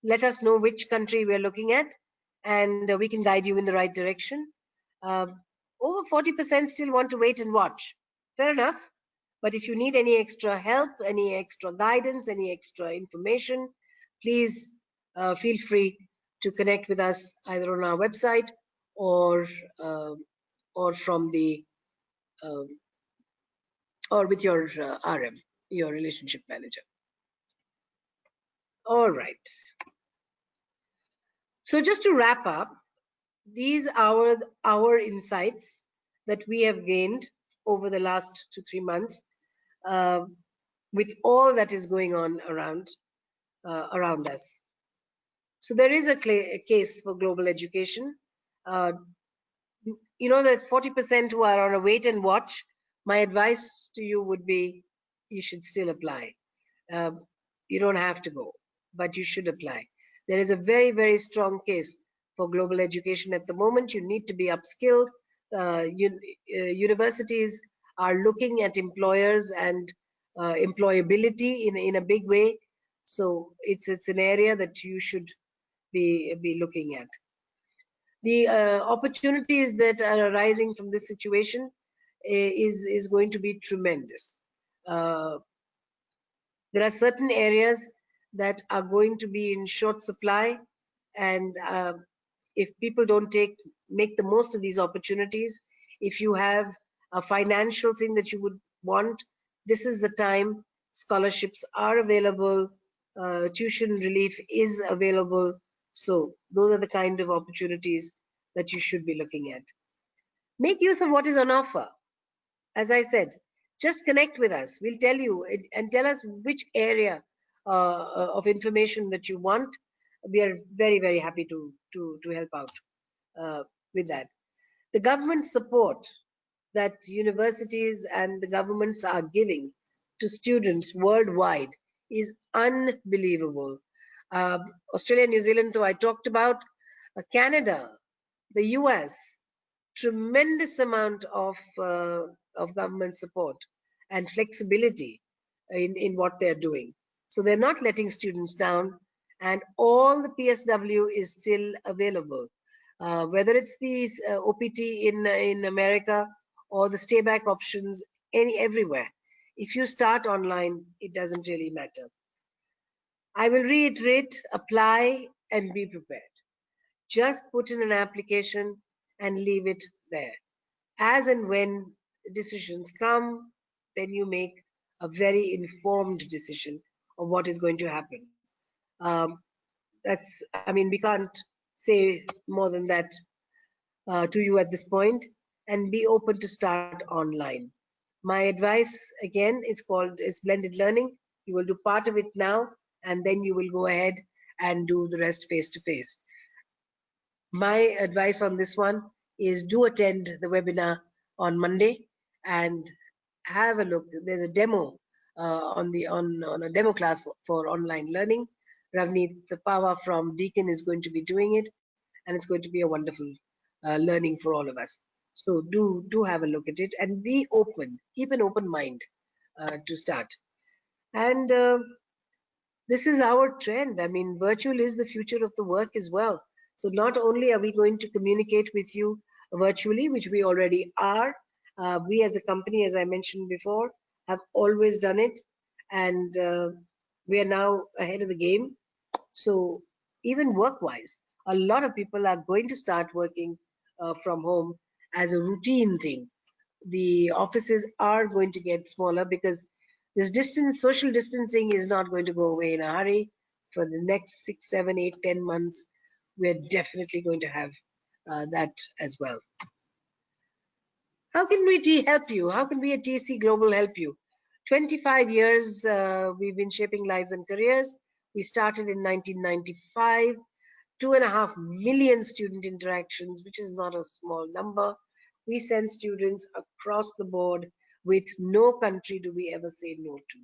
let us know which country we're looking at, and we can guide you in the right direction. Over 40% still want to wait and watch. Fair enough. But if you need any extra help, any extra guidance, any extra information, please feel free to connect with us either on our website or from the or with your RM, your relationship manager. All right. So just to wrap up, these are our insights that we have gained over the last 2-3 months with all that is going on around us. So there is a case for global education. You know that 40% who are on a wait and watch, my advice to you would be you should still apply. You don't have to go, but you should apply. There is a very, very strong case for global education at the moment. You need to be upskilled. Universities are looking at employers and employability in a big way. So it's an area that you should be looking at. The opportunities that are arising from this situation is going to be tremendous. There are certain areas that are going to be in short supply, and if people don't make the most of these opportunities, if you have a financial thing that you would want, this is the time. Scholarships are available, tuition relief is available. So those are the kind of opportunities that you should be looking at. Make use of what is on offer. As I said, just connect with us. We'll tell you and tell us which area of information that you want. We are very, very happy to help out with that. The government support that universities and the governments are giving to students worldwide is unbelievable. Australia, New Zealand, though I talked about, Canada, the US, tremendous amount of government support and flexibility in what they're doing. So they're not letting students down, and all the PSW is still available. Whether it's the OPT in America or the stay back options everywhere. If you start online, it doesn't really matter. I will reiterate, apply and be prepared. Just put in an application and leave it there. As and when decisions come, then you make a very informed decision of what is going to happen. We can't say more than that to you at this point, and be open to start online. My advice again is blended learning. You will do part of it now, and then you will go ahead and do the rest face to face. My advice on this one is do attend the webinar on Monday and have a look. There's a demo on a demo class for online learning. Ravneet Pava from Deakin is going to be doing it, and it's going to be a wonderful learning for all of us. So do have a look at it and be open. Keep an open mind to start. And this is our trend. I mean, virtual is the future of the work as well. So not only are we going to communicate with you virtually, which we already are, we as a company, as I mentioned before, have always done it, and we are now ahead of the game. So even work-wise, a lot of people are going to start working from home as a routine thing. The offices are going to get smaller because this social distancing is not going to go away in a hurry. For the next 6, 7, 8, 10 months, we're definitely going to have that as well. How can we help you? How can we at TC Global help you? 25 years we've been shaping lives and careers. We started in 1995. 2.5 million student interactions, which is not a small number. We send students across the board. With no country do we ever say no to.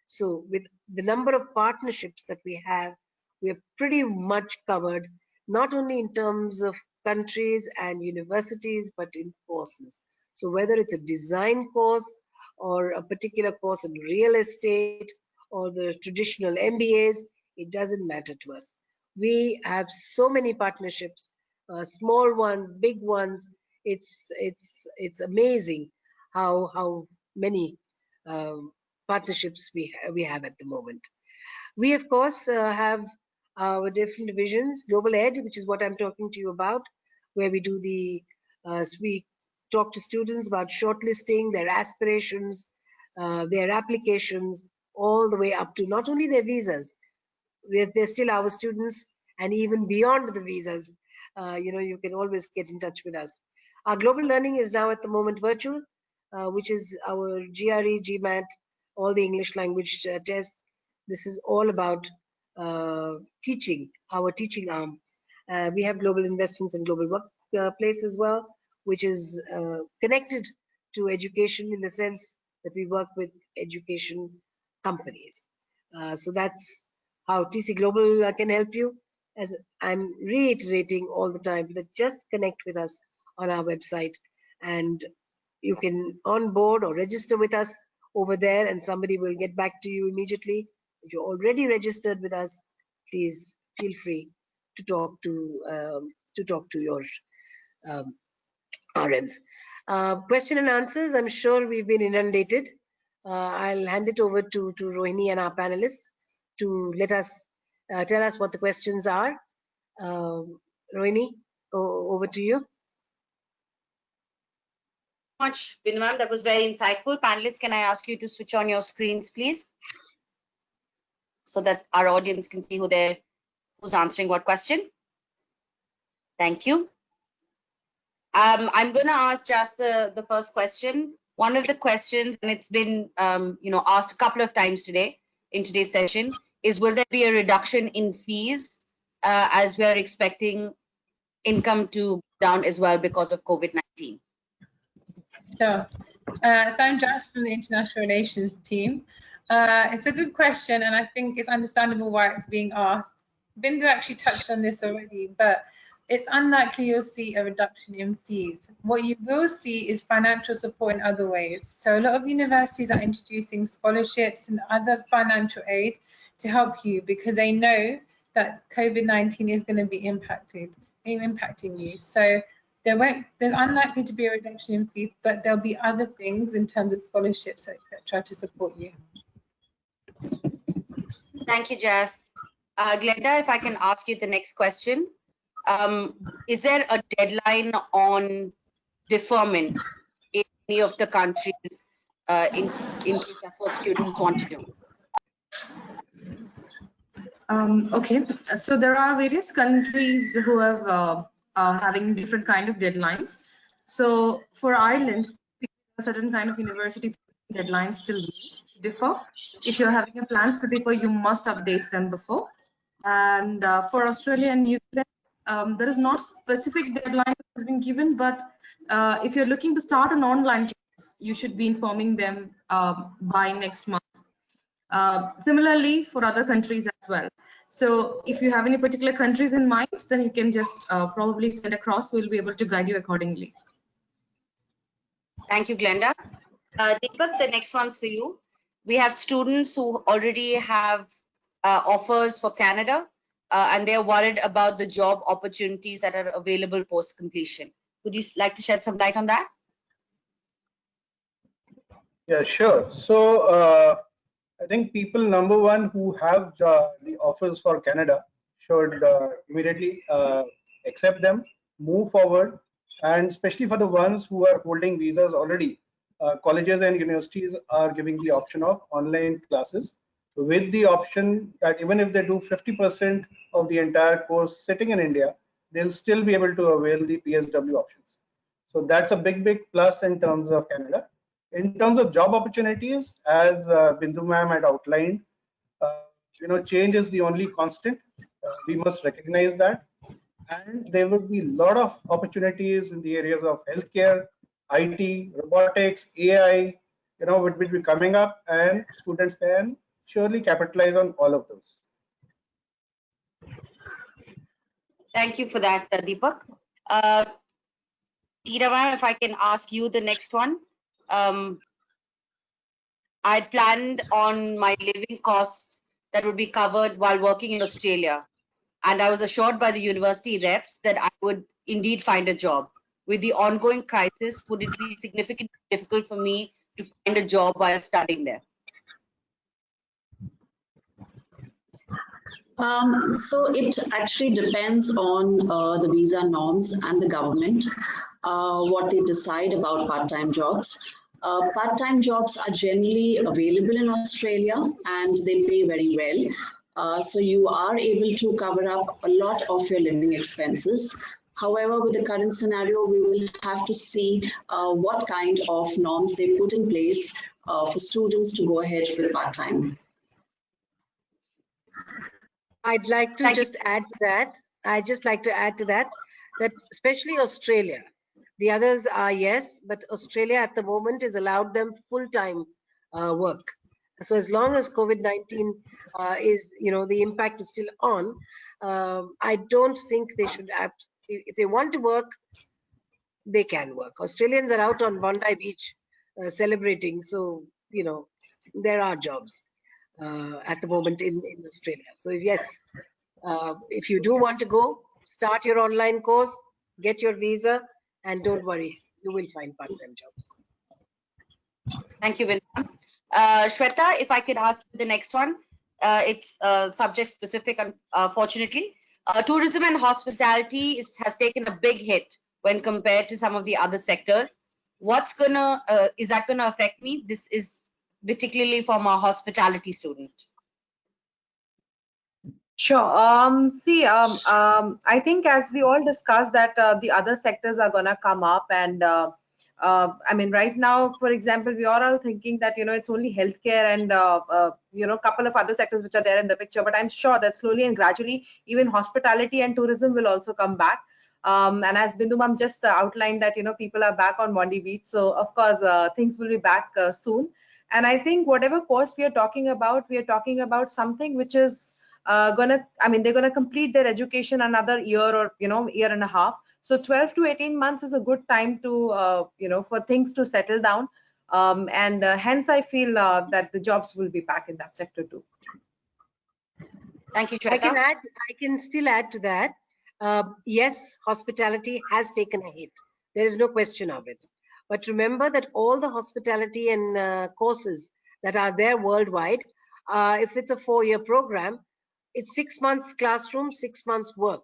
So with the number of partnerships that we have, we're pretty much covered, not only in terms of countries and universities, but in courses. So whether it's a design course or a particular course in real estate or the traditional MBAs, it doesn't matter to us. We have so many partnerships, small ones, big ones. It's amazing how many partnerships we have at the moment. We of course have our different divisions. Global Ed, which is what I'm talking to you about, where we do we talk to students about shortlisting, their aspirations, their applications, all the way up to not only their visas. They're still our students, and even beyond the visas, you can always get in touch with us. Our global learning is now at the moment virtual, which is our GRE, GMAT, all the English language tests. This is all about teaching, our teaching arm. We have global investments and global workplace as well, which is connected to education in the sense that we work with education companies. So that's how TC Global can help you. As I'm reiterating all the time, that just connect with us on our website, and you can onboard or register with us over there, and somebody will get back to you immediately. If you're already registered with us, please feel free to talk to your um, RMs. Question and answers. I'm sure we've been inundated. I'll hand it over to Rohini and our panelists to let us tell us what the questions are. Rohini, over to you. Much, Bindu ma'am. That was very insightful. Panelists, can I ask you to switch on your screens, please, so that our audience can see who's answering what question? Thank you. I'm going to ask just the first question. One of the questions, and it's been asked a couple of times today in today's session, is will there be a reduction in fees as we are expecting income to go down as well because of COVID-19? Sure. So I'm Jess from the International Relations team. It's a good question, and I think it's understandable why it's being asked. Bindu actually touched on this already, but it's unlikely you'll see a reduction in fees. What you will see is financial support in other ways. So a lot of universities are introducing scholarships and other financial aid to help you because they know that COVID-19 is going to be impacting you. So there's unlikely to be a reduction in fees, but there'll be other things in terms of scholarships, etc., to support you. Thank you, Jess. Glenda, if I can ask you the next question. Is there a deadline on deferment in any of the countries in case that's what students want to do? Okay, so there are various countries who have having different kind of deadlines. So for Ireland, a certain kind of universities deadlines still differ. If you're having a plans to differ, you must update them before. And for Australia and New Zealand, there is not specific deadline that has been given, but if you're looking to start an online class, you should be informing them by next month. Similarly for other countries as well. So if you have any particular countries in mind, then you can just probably send across. We'll be able to guide you accordingly. Thank you, Glenda. Deepak, the next one's for you. We have students who already have offers for Canada, and they're worried about the job opportunities that are available post completion. Would you like to shed some light on that? Yeah, sure. So I think people, number one, who have the offers for Canada should immediately accept them, move forward, and especially for the ones who are holding visas already, colleges and universities are giving the option of online classes with the option that even if they do 50% of the entire course sitting in India, they'll still be able to avail the PSW options. So that's a big plus in terms of Canada. In terms of job opportunities, as Bindu ma'am had outlined, change is the only constant. We must recognize that. And there will be a lot of opportunities in the areas of healthcare, IT, robotics, AI, which will be coming up, and students can surely capitalize on all of those. Thank you for that, Deepak. Tina ma'am, if I can ask you the next one. I planned on my living costs that would be covered while working in Australia. And I was assured by the university reps that I would indeed find a job. With the ongoing crisis, would it be significantly difficult for me to find a job while studying there? So it actually depends on the visa norms and the government, what they decide about part-time jobs. Part-time jobs are generally available in Australia and they pay very well. So you are able to cover up a lot of your living expenses. However, with the current scenario, we will have to see what kind of norms they put in place for students to go ahead with part-time. I'd like to just add to that. That especially Australia, the others are yes, but Australia at the moment is allowed them full-time work. So as long as COVID-19 is, the impact is still on, I don't think they should, if they want to work, they can work. Australians are out on Bondi Beach celebrating. So, there are jobs at the moment in Australia. So yes, if you do want to go, start your online course, get your visa, and don't worry, you will find part-time jobs. Thank you, Vinay. Shweta, if I could ask you the next one. It's subject specific, unfortunately. Tourism and hospitality has taken a big hit when compared to some of the other sectors. Is that gonna affect me? This is particularly from a hospitality student. Sure. I think as we all discussed that the other sectors are gonna come up, and I mean, right now, for example, we are all thinking that it's only healthcare and a couple of other sectors which are there in the picture. But I'm sure that slowly and gradually, even hospitality and tourism will also come back. And as Bindu ma'am just outlined that people are back on Bondi Beach, so of course things will be back soon. And I think whatever course we are talking about something which is they're gonna complete their education another year or year and a half. So 12 to 18 months is a good time to for things to settle down, and hence I feel that the jobs will be back in that sector too. Thank you, Shweta. I can still add to that. Yes, hospitality has taken a hit. There is no question of it. But remember that all the hospitality and courses that are there worldwide, if it's a 4-year program, it's 6 months classroom, 6 months work.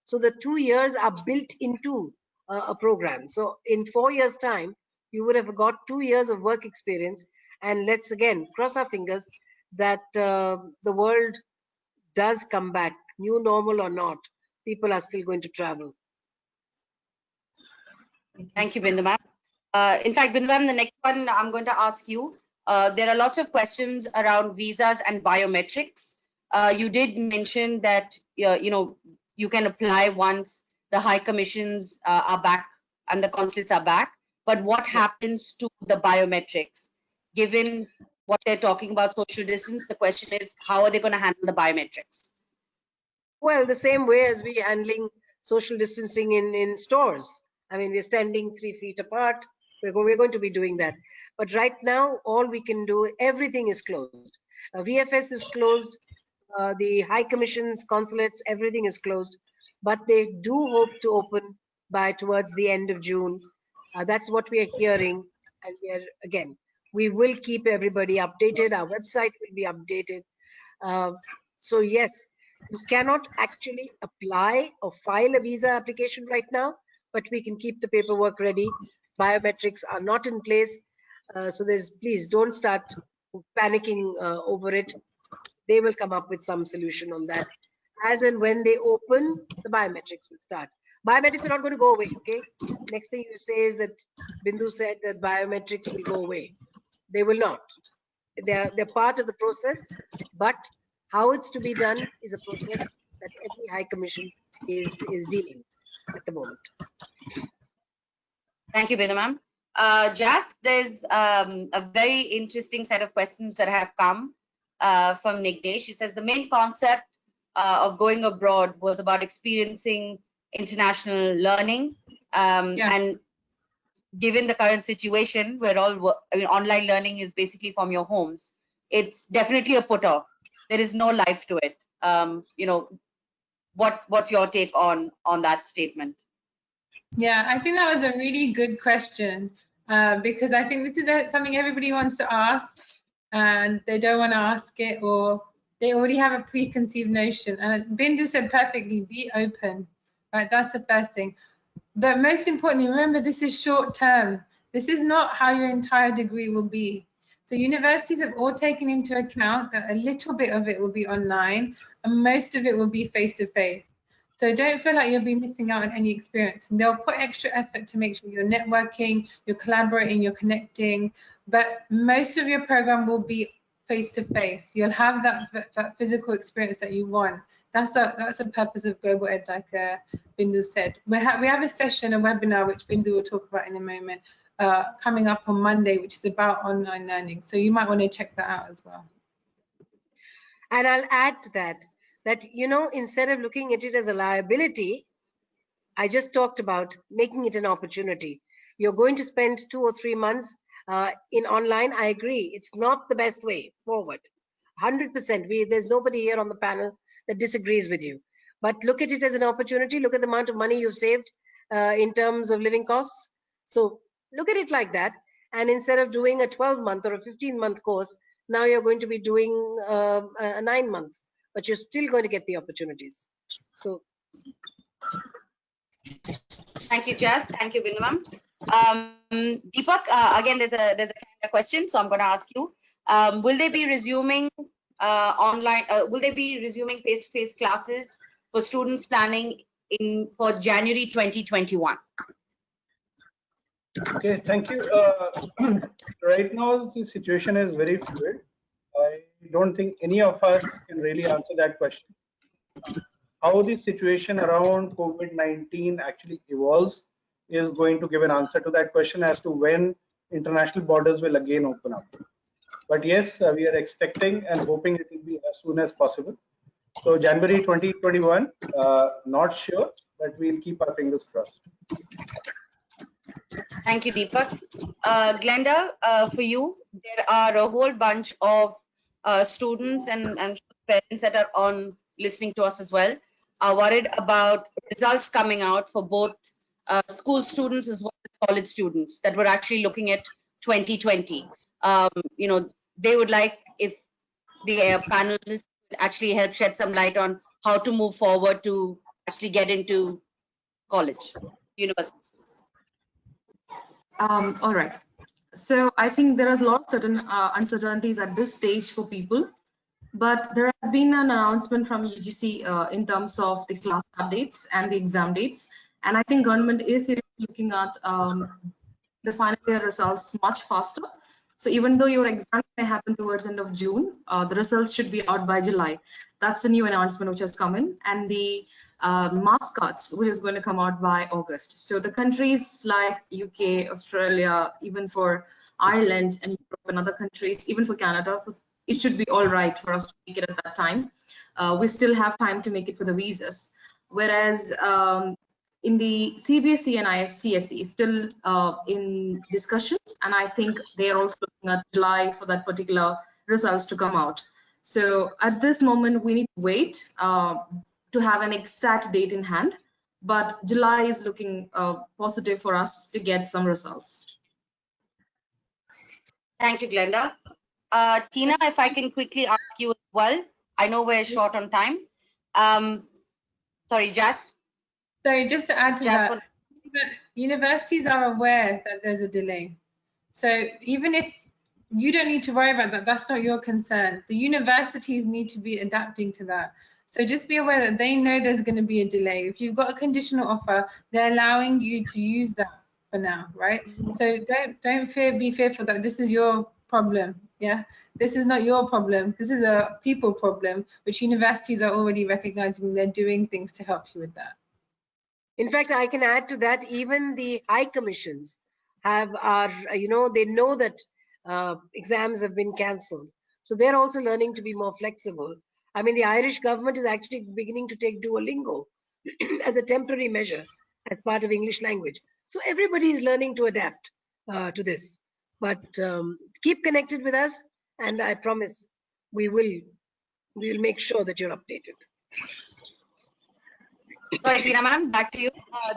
So the 2 years are built into a program. So in 4 years' time, you would have got 2 years of work experience. And let's again cross our fingers that the world does come back, new normal or not. People are still going to travel. Thank you, Bindu ma'am. In fact, Bindu ma'am, the next one I'm going to ask you. There are lots of questions around visas and biometrics. You did mention that you can apply once the high commissions are back and the consulates are back. But what happens to the biometrics? Given what they're talking about social distance, the question is, how are they going to handle the biometrics? Well, the same way as we're handling social distancing in stores. I mean, we're standing 3 feet apart. We're going to be doing that. But right now, all we can do, everything is closed. VFS is closed. The high commissions, consulates, everything is closed. But they do hope to open by towards the end of June. That's what we are hearing. And we will keep everybody updated. Our website will be updated. So yes, you cannot actually apply or file a visa application right now, but we can keep the paperwork ready. Biometrics are not in place. So please don't start panicking over it. They will come up with some solution on that. As and when they open, the biometrics will start. Biometrics are not going to go away, okay? Next thing you say is that Bindu said that biometrics will go away. They will not. They're part of the process, but how it's to be done is a process that every high commission is dealing at the moment. Thank you, Bindu ma'am. Jas, there's a very interesting set of questions that have come from Nigdesh. She says the main concept of going abroad was about experiencing international learning, and given the current situation where online learning is basically from your homes, it's definitely a put off. There is no life to it. What's your take on that statement? Yeah, I think that was a really good question, because I think this is something everybody wants to ask and they don't want to ask it, or they already have a preconceived notion. And Bindu said perfectly, be open, right? That's the first thing. But most importantly, remember, this is short term. This is not how your entire degree will be. So universities have all taken into account that a little bit of it will be online and most of it will be face to face. So don't feel like you'll be missing out on any experience. And they'll put extra effort to make sure you're networking, you're collaborating, you're connecting. But most of your program will be face to face. You'll have that physical experience that you want. That's the purpose of Global Ed, like Bindu said. We have a session, a webinar, which Bindu will talk about in a moment, coming up on Monday, which is about online learning. So you might want to check that out as well. And I'll add to that, instead of looking at it as a liability, I just talked about making it an opportunity. You're going to spend 2 or 3 months in online. I agree. It's not the best way forward. 100%. There's nobody here on the panel that disagrees with you. But look at it as an opportunity. Look at the amount of money you've saved in terms of living costs. So look at it like that. And instead of doing a 12-month or a 15-month course, now you're going to be doing a 9 months, but you're still going to get the opportunities. So. Thank you, Jas. Thank you, Bindu ma'am. Deepak, again, there's a kind of question, so I'm going to ask you: will they be resuming online? Will they be resuming face-to-face classes for students planning for January 2021? Okay, thank you. Right now, the situation is very fluid. I don't think any of us can really answer that question. How the situation around COVID-19 actually evolves is going to give an answer to that question as to when international borders will again open up. But yes, we are expecting and hoping it will be as soon as possible. So January 2021, not sure, but we'll keep our fingers crossed. Thank you, Deepak. Glenda, for you, there are a whole bunch of students and parents that are listening to us as well, are worried about results coming out for both school students as well as college students that were actually looking at 2020. They would like if the panelists actually help shed some light on how to move forward to actually get into college, university. All right. So I think there is a lot of certain uncertainties at this stage for people, but there has been an announcement from UGC in terms of the class updates and the exam dates. And I think government is seriously looking at the final year results much faster. So even though your exam may happen towards end of June, the results should be out by July. That's the new announcement which has come in, and the mask cards, which is going to come out by August. So the countries like UK, Australia, even for Ireland and Europe and other countries, even for Canada, it should be all right for us to make it at that time. We still have time to make it for the visas. Whereas in the CBSE and ISCSE still in discussions, and I think they are also looking at July for that particular results to come out. So at this moment, we need to wait to have an exact date in hand, but July is looking positive for us to get some results. Thank you, Glenda. Tina, if I can quickly ask you as well, I know we're short on time. Sorry, Jas. Sorry, just to add to Jas, that, universities are aware that there's a delay. So even if you don't need to worry about that, that's not your concern. The universities need to be adapting to that. So just be aware that they know there's going to be a delay. If you've got a conditional offer, they're allowing you to use that for now, right? So don't be fearful that this is your problem. Yeah, this is not your problem. This is a people problem, which universities are already recognizing. They're doing things to help you with that. In fact, I can add to that, even the high commissions they know that exams have been cancelled. So they're also learning to be more flexible. I mean, the Irish government is actually beginning to take Duolingo as a temporary measure as part of English language. So everybody is learning to adapt to this. But keep connected with us, and I promise we will make sure that you're updated. Sorry, Tina ma'am, back to you.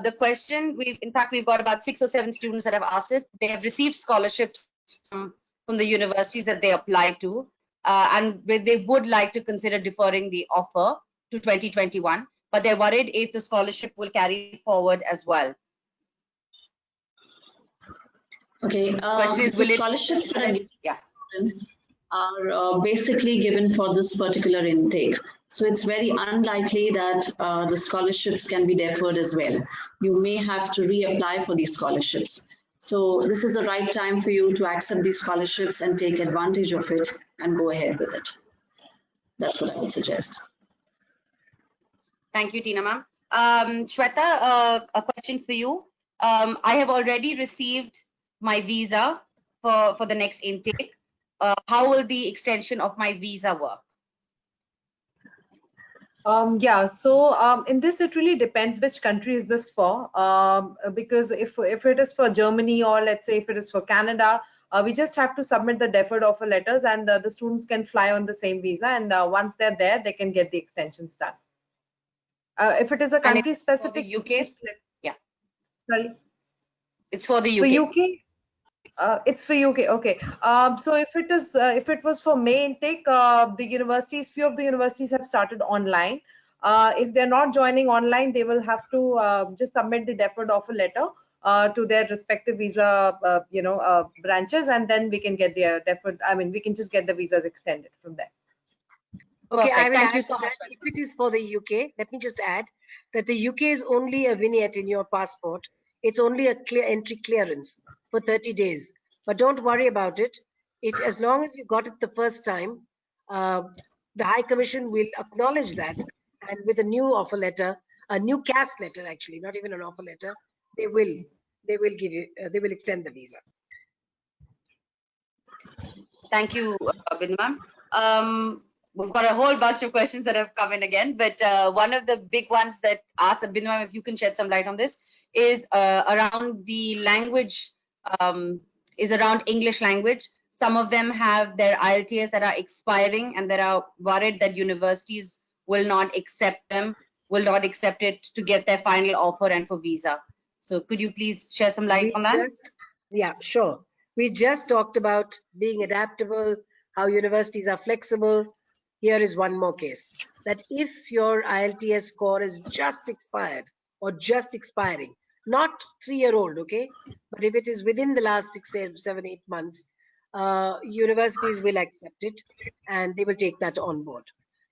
The question, in fact, we've got about 6 or 7 students that have asked us. They have received scholarships from the universities that they applied to, and they would like to consider deferring the offer to 2021, but they're worried if the scholarship will carry forward as well. Okay, so scholarships are basically given for this particular intake. So it's very unlikely that the scholarships can be deferred as well. You may have to reapply for these scholarships. So this is the right time for you to accept these scholarships and take advantage of it and go ahead with it. That's what I would suggest. Thank you, Tina ma'am. Shweta, a question for you. I have already received my visa for the next intake. How will the extension of my visa work? Yeah, so in this it really depends which country is this for, because if it is for Germany, or let's say if it is for Canada, we just have to submit the deferred offer letters, and the students can fly on the same visa, and once they're there, they can get the extensions done. If it is a country specific, UK, yeah, sorry, it's for the UK. For UK. It's for UK. Okay. So if it was for May intake, few of the universities have started online. If they're not joining online, they will have to just submit the deferred offer letter to their respective visa, branches, and then we can get their deferred. I mean, we can just get the visas extended from there. Okay, Perfect. I will Thank you add so to much. that. If it is for the UK, let me just add that the UK is only a vignette in your passport. It's only a clear entry clearance for 30 days. But don't worry about it. As long as you got it the first time, the High Commission will acknowledge that, and with a new offer letter, a new CAS letter, actually, not even an offer letter, they will give you, they will extend the visa. Thank you, Bindu ma'am. We've got a whole bunch of questions that have come in again, but one of the big ones that asked Bindu ma'am, if you can shed some light on this, is around the language, is around English language. Some of them have their IELTS that are expiring, and they are worried that universities will not accept them, will not accept it to get their final offer and for visa. So could you please share some light on that? Yeah, sure. We just talked about being adaptable, how universities are flexible. Here is one more case, that if your IELTS score is just expired or just expiring, not 3-year-old, okay, but if it is within the last 6, 7, 8 months, universities will accept it and they will take that on board.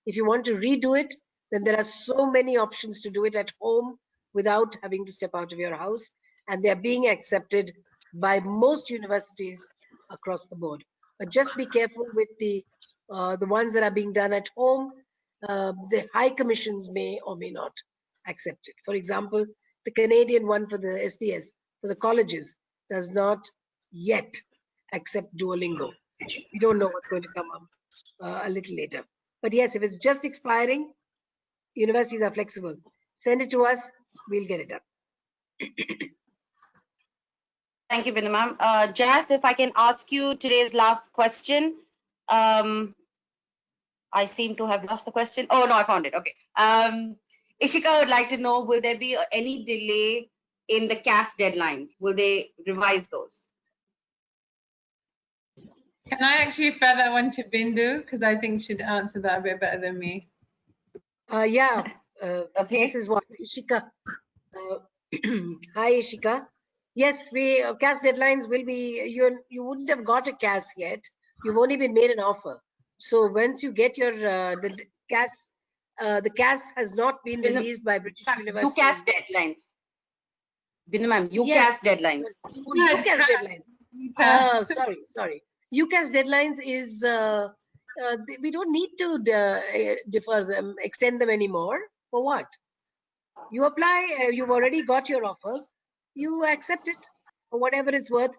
If you want to redo it, then there are so many options to do it at home without having to step out of your house, and they're being accepted by most universities across the board. But just be careful with the ones that are being done at home. The high commissions may or may not accept it. For example, the Canadian one for the SDS, for the colleges, does not yet accept Duolingo. We don't know what's going to come up a little later. But yes, if it's just expiring, universities are flexible. Send it to us, we'll get it done. Thank you, Bindu ma'am. Jas, if I can ask you today's last question. I seem to have lost the question. Oh, no, I found it. Okay. Ishika would like to know, will there be any delay in the CAS deadlines? Will they revise those? Can I actually refer that one to Bindu? Because I think she'd answer that a bit better than me. Yeah, Okay. this is what Ishika. Hi, Ishika. Yes, we CAS deadlines will be. You wouldn't have got a CAS yet. You've only been made an offer. So once you get your the CAS has not been released by British University. UCAS deadlines. Bindu ma'am, UCAS Yes, deadlines. Oh, UCAS deadlines. Oh, sorry. UCAS deadlines is we don't need to defer them, extend them anymore. For what? You apply, you've already got your offers, you accept it for whatever it's worth.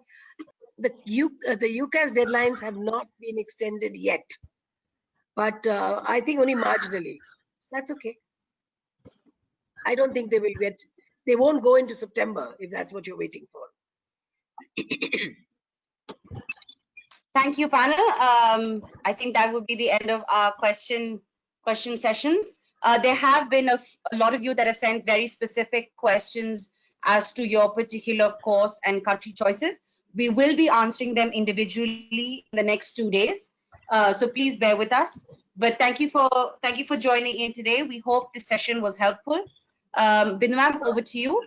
The UCAS deadlines have not been extended yet, but I think only marginally. So that's okay. I don't think they will get. They won't go into September if that's what you're waiting for. Thank you, panel. I think that would be the end of our question sessions. There have been a lot of you that have sent very specific questions as to your particular course and country choices. We will be answering them individually in the next 2 days. So please bear with us. But thank you for joining in today. We hope this session was helpful. Bindu ma'am, over to you.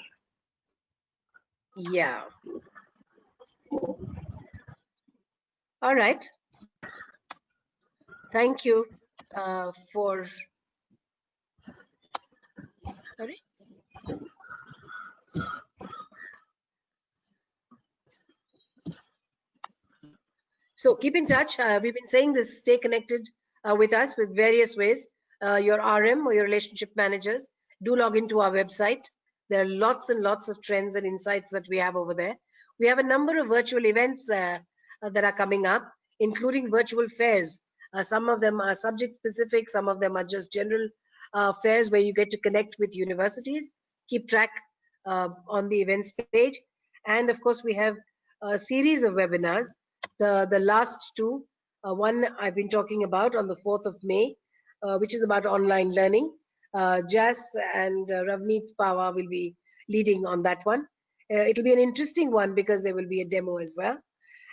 Yeah. All right. Thank you for. Sorry. So keep in touch. We've been saying this, stay connected with us with various ways. Your RM or your relationship managers, do log into our website. There are lots and lots of trends and insights that we have over there. We have a number of virtual events that are coming up, including virtual fairs. Some of them are subject specific, some of them are just general fairs where you get to connect with universities. Keep track on the events page. And of course, we have a series of webinars. The last two, one I've been talking about on the 4th of May, which is about online learning. Jas and Ravneet Pawa will be leading on that one. It'll be an interesting one because there will be a demo as well.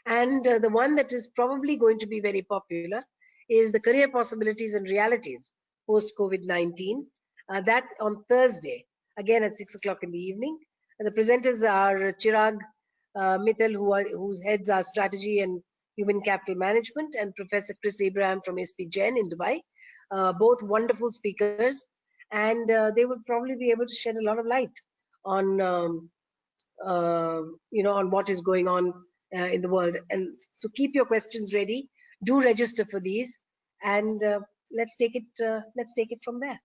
And the one that is probably going to be very popular is the career possibilities and realities post COVID-19. That's on Thursday, again at 6 o'clock in the evening. And the presenters are Chirag Mittal, who heads our strategy and human capital management, and Professor Chris Abraham from SP Jain in Dubai. Both wonderful speakers, and they will probably be able to shed a lot of light on on what is going on in the world. And so keep your questions ready. Do register for these, and let's take it from there.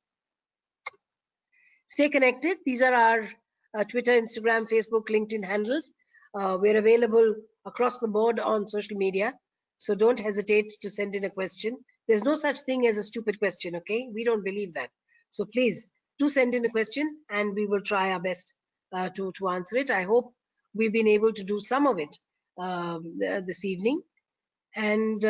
Stay connected. These are our Twitter, Instagram, Facebook, LinkedIn handles. We're available across the board on social media, so don't hesitate to send in a question. There's no such thing as a stupid question, okay? We don't believe that. So please do send in a question, and we will try our best to answer it. I hope we've been able to do some of it this evening. And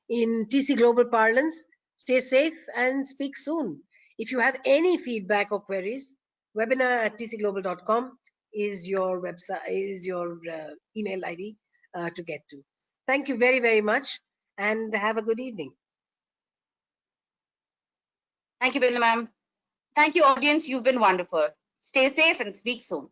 in TC Global parlance, stay safe and speak soon. If you have any feedback or queries, webinar@tcglobal.com is your website, is your email ID to get to. Thank you very, very much, and have a good evening. Thank you, Bindu ma'am. Thank you, audience. You've been wonderful. Stay safe and speak soon.